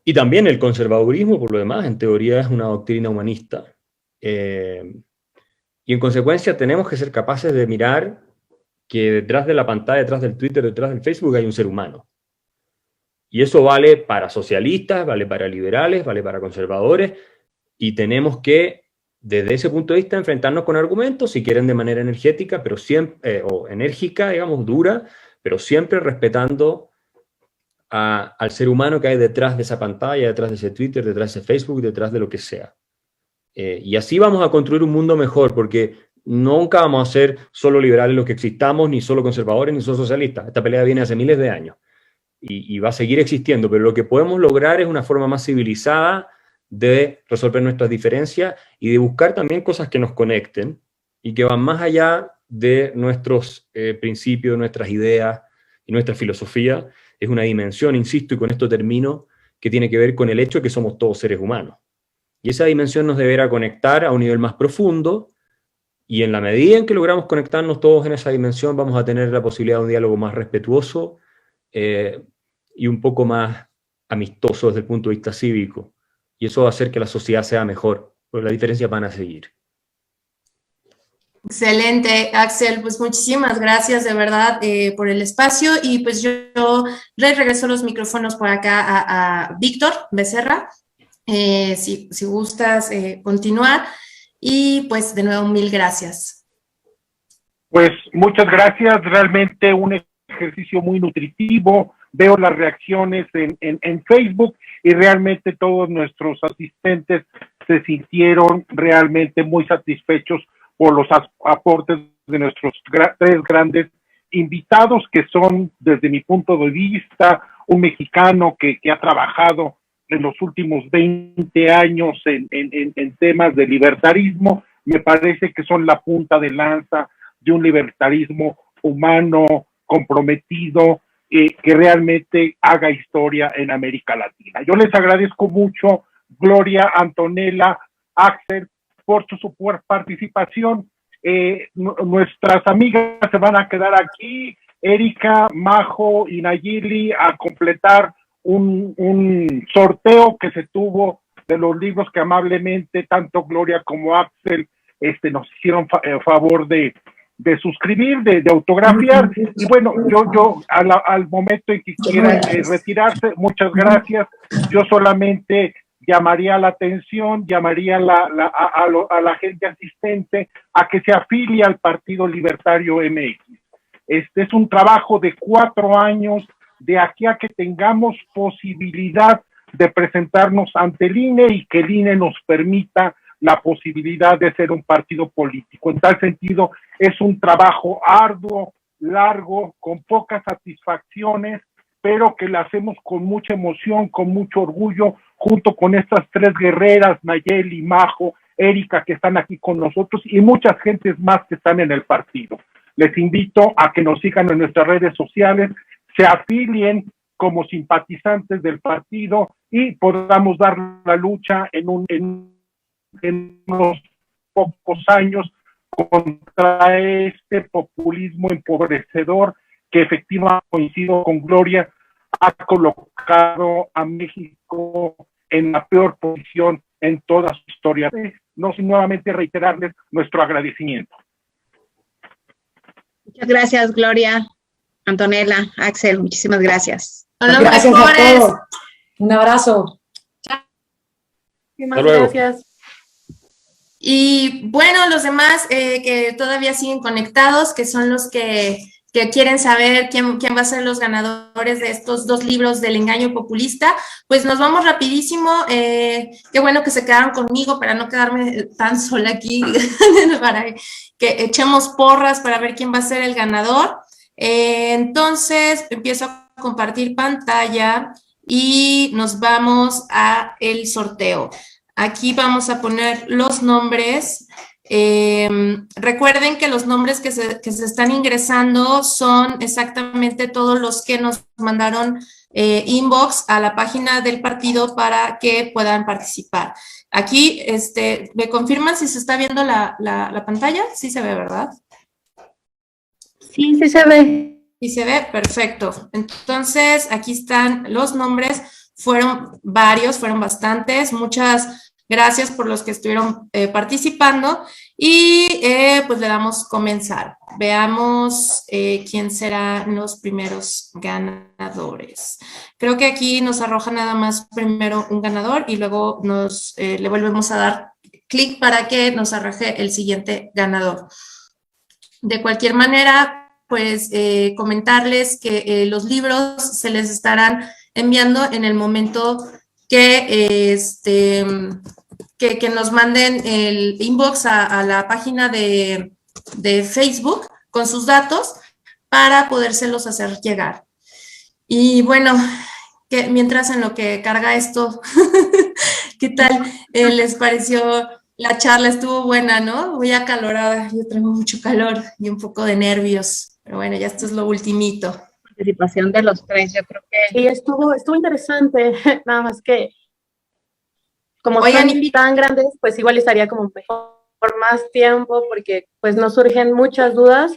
y también el conservadurismo, por lo demás, en teoría es una doctrina humanista, y en consecuencia tenemos que ser capaces de mirar que detrás de la pantalla, detrás del Twitter, detrás del Facebook hay un ser humano, y eso vale para socialistas, vale para liberales, vale para conservadores, y tenemos que, desde ese punto de vista, enfrentarnos con argumentos, si quieren de manera energética, pero siempre, o enérgica, digamos, dura, pero siempre respetando al ser humano que hay detrás de esa pantalla, detrás de ese Twitter, detrás de ese Facebook, detrás de lo que sea. Y así vamos a construir un mundo mejor, porque nunca vamos a ser solo liberales los que existamos, ni solo conservadores, ni solo socialistas. Esta pelea viene hace miles de años y va a seguir existiendo, pero lo que podemos lograr es una forma más civilizada de resolver nuestras diferencias y de buscar también cosas que nos conecten y que van más allá de nuestros principios, nuestras ideas y nuestra filosofía. Es una dimensión, insisto, y con esto termino, que tiene que ver con el hecho de que somos todos seres humanos. Y esa dimensión nos deberá conectar a un nivel más profundo, y en la medida en que logramos conectarnos todos en esa dimensión, vamos a tener la posibilidad de un diálogo más respetuoso y un poco más amistoso desde el punto de vista cívico. Y eso va a hacer que la sociedad sea mejor, porque las diferencias van a seguir. Excelente, Axel, pues muchísimas gracias de verdad por el espacio, y pues yo le regreso los micrófonos por acá a Víctor Becerra, si gustas continuar, y pues de nuevo mil gracias. Pues muchas gracias, realmente un ejercicio muy nutritivo. Veo las reacciones en Facebook y realmente todos nuestros asistentes se sintieron realmente muy satisfechos por los aportes de nuestros tres grandes invitados, que son, desde mi punto de vista, un mexicano que ha trabajado en los últimos 20 años en temas de libertarismo. Me parece que son la punta de lanza de un libertarismo humano, comprometido, que realmente haga historia en América Latina. Yo les agradezco mucho, Gloria, Antonella, Axel, por su participación. Nuestras amigas se van a quedar aquí, Erika, Majo y Nayeli, a completar un sorteo que se tuvo de los libros que amablemente tanto Gloria como Axel nos hicieron favor de suscribir, de autografiar. Y bueno, yo al momento en que quieran retirarse, muchas gracias. Yo solamente llamaría la atención, llamaría a la gente asistente a que se afilie al Partido Libertario MX. Este es un trabajo de 4 años, de aquí a que tengamos posibilidad de presentarnos ante el INE y que el INE nos permita la posibilidad de ser un partido político. En tal sentido, es un trabajo arduo, largo, con pocas satisfacciones, pero que lo hacemos con mucha emoción, con mucho orgullo, junto con estas tres guerreras, Nayeli, Majo, Erika, que están aquí con nosotros, y muchas gentes más que están en el partido. Les invito a que nos sigan en nuestras redes sociales, se afilien como simpatizantes del partido y podamos dar la lucha en unos pocos años contra este populismo empobrecedor que efectivamente, coincido con Gloria, ha colocado a México en la peor posición en toda su historia. No sin nuevamente reiterarles nuestro agradecimiento. Muchas gracias, Gloria, Antonella, Axel, muchísimas gracias. Gracias a todos. Un abrazo. Muchas gracias. Y bueno, los demás que todavía siguen conectados, que son los que quieren saber quién va a ser los ganadores de estos 2 libros del engaño populista, pues nos vamos rapidísimo. Qué bueno que se quedaron conmigo para no quedarme tan sola aquí, para que echemos porras para ver quién va a ser el ganador. Entonces, empiezo a compartir pantalla y nos vamos a el sorteo. Aquí vamos a poner los nombres. Recuerden que los nombres que se están ingresando son exactamente todos los que nos mandaron inbox a la página del partido para que puedan participar. Aquí, ¿me confirman si se está viendo la pantalla? Sí se ve, ¿verdad? Sí, sí se ve. Sí se ve, perfecto. Entonces, aquí están los nombres. Fueron varios, fueron bastantes. Muchas gracias por los que estuvieron participando y pues le damos comenzar. Veamos quién serán los primeros ganadores. Creo que aquí nos arroja nada más primero un ganador y luego le volvemos a dar clic para que nos arroje el siguiente ganador. De cualquier manera, pues comentarles que los libros se les estarán enviando en el momento que nos manden el inbox a la página de Facebook con sus datos para podérselos hacer llegar. Y bueno, que mientras en lo que carga esto, ¿qué tal les pareció la charla? Estuvo buena, ¿no? Muy acalorada, yo traigo mucho calor y un poco de nervios, pero bueno, ya esto es lo ultimito. Participación de los 3, yo creo que... Sí, estuvo interesante, nada más que como Oigan, son tan grandes, pues igual estaría como mejor por más tiempo, porque pues nos surgen muchas dudas,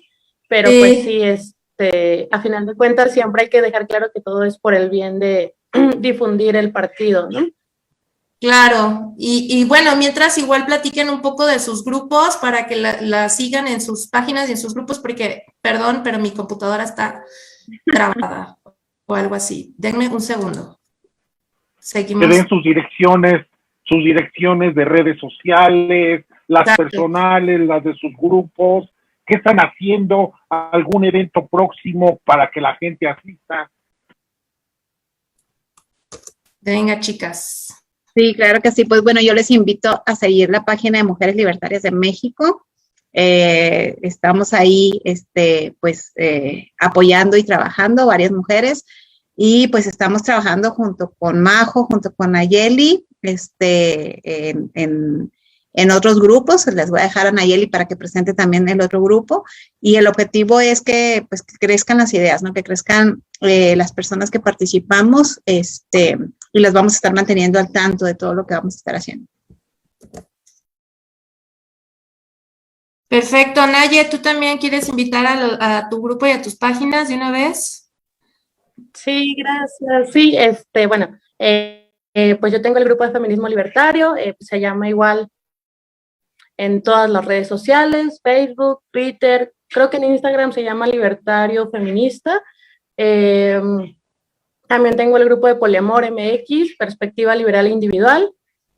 pero pues sí, a final de cuentas siempre hay que dejar claro que todo es por el bien de difundir el partido, ¿no? Claro, y bueno, mientras igual platiquen un poco de sus grupos para que la sigan en sus páginas y en sus grupos, porque, perdón, pero mi computadora está trabada o algo así. Denme un segundo. Seguimos. Que den sus direcciones de redes sociales, las Exacto. personales, las de sus grupos, qué están haciendo, algún evento próximo para que la gente asista. Venga, chicas. Sí, claro que sí. Pues bueno, yo les invito a seguir la página de Mujeres Libertarias de México. Estamos ahí, apoyando y trabajando varias mujeres y pues estamos trabajando junto con Majo, junto con Nayeli, en otros grupos. Les voy a dejar a Nayeli para que presente también el otro grupo y el objetivo es que pues que crezcan las ideas, ¿no? Que crezcan las personas que participamos, y las vamos a estar manteniendo al tanto de todo lo que vamos a estar haciendo. Perfecto, Naye, ¿tú también quieres invitar a tu grupo y a tus páginas de una vez? Sí, gracias. Sí, bueno, pues yo tengo el grupo de Feminismo Libertario, se llama igual en todas las redes sociales, Facebook, Twitter, creo que en Instagram se llama Libertario Feminista. También tengo el grupo de Poliamor MX, Perspectiva Liberal e Individual.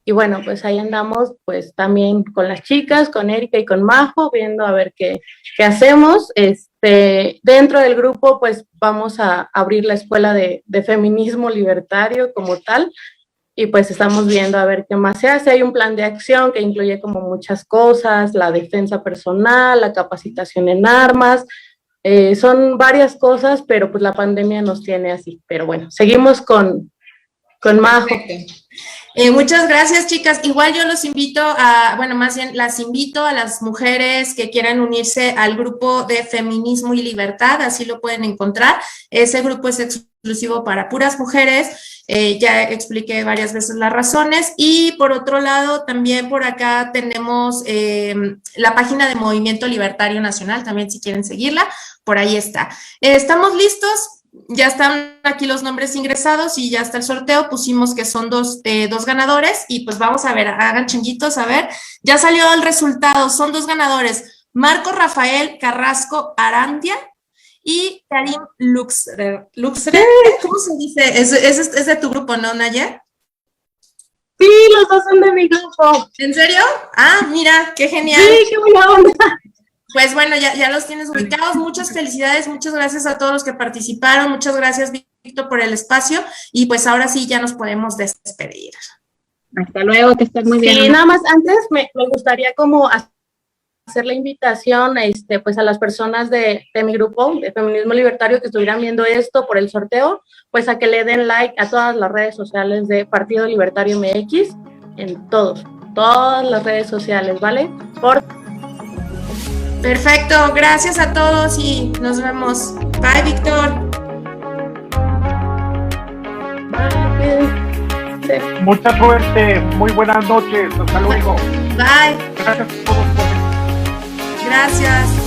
Y bueno, pues ahí andamos, pues también con las chicas, con Erika y con Majo, viendo a ver qué hacemos. Dentro del grupo, pues vamos a abrir la escuela de feminismo libertario como tal, y pues estamos viendo a ver qué más se hace. Hay un plan de acción que incluye como muchas cosas, la defensa personal, la capacitación en armas, son varias cosas, pero pues la pandemia nos tiene así. Pero bueno, seguimos con Majo. Perfecto. Muchas gracias, chicas. Igual yo los invito a, bueno, más bien las invito a las mujeres que quieran unirse al grupo de Feminismo y Libertad, así lo pueden encontrar. Ese grupo es exclusivo para puras mujeres. Ya expliqué varias veces las razones. Y por otro lado, también por acá tenemos la página de Movimiento Libertario Nacional, también si quieren seguirla, por ahí está. ¿Estamos listos? Ya están aquí los nombres ingresados y ya está el sorteo. Pusimos que son dos ganadores y pues vamos a ver, hagan changuitos, a ver. Ya salió el resultado, son 2 ganadores. Marco Rafael Carrasco Arandia y Karim Luxre. ¿Cómo se dice? Es de tu grupo, ¿no, Naya? Sí, los 2 son de mi grupo. ¿En serio? Ah, mira, qué genial. Sí, qué buena onda. Pues bueno, ya los tienes ubicados. Muchas felicidades, muchas gracias a todos los que participaron. Muchas gracias, Víctor, por el espacio. Y pues ahora sí, ya nos podemos despedir. Hasta luego, que estén muy bien. Sí, nada más antes me gustaría como hacer la invitación pues a las personas de mi grupo de Feminismo Libertario que estuvieran viendo esto por el sorteo, pues a que le den like a todas las redes sociales de Partido Libertario MX, en todas las redes sociales, ¿vale? Perfecto, gracias a todos y nos vemos. Bye, Víctor. Bye. Mucha suerte, muy buenas noches, hasta luego. Bye. Gracias a todos por Gracias.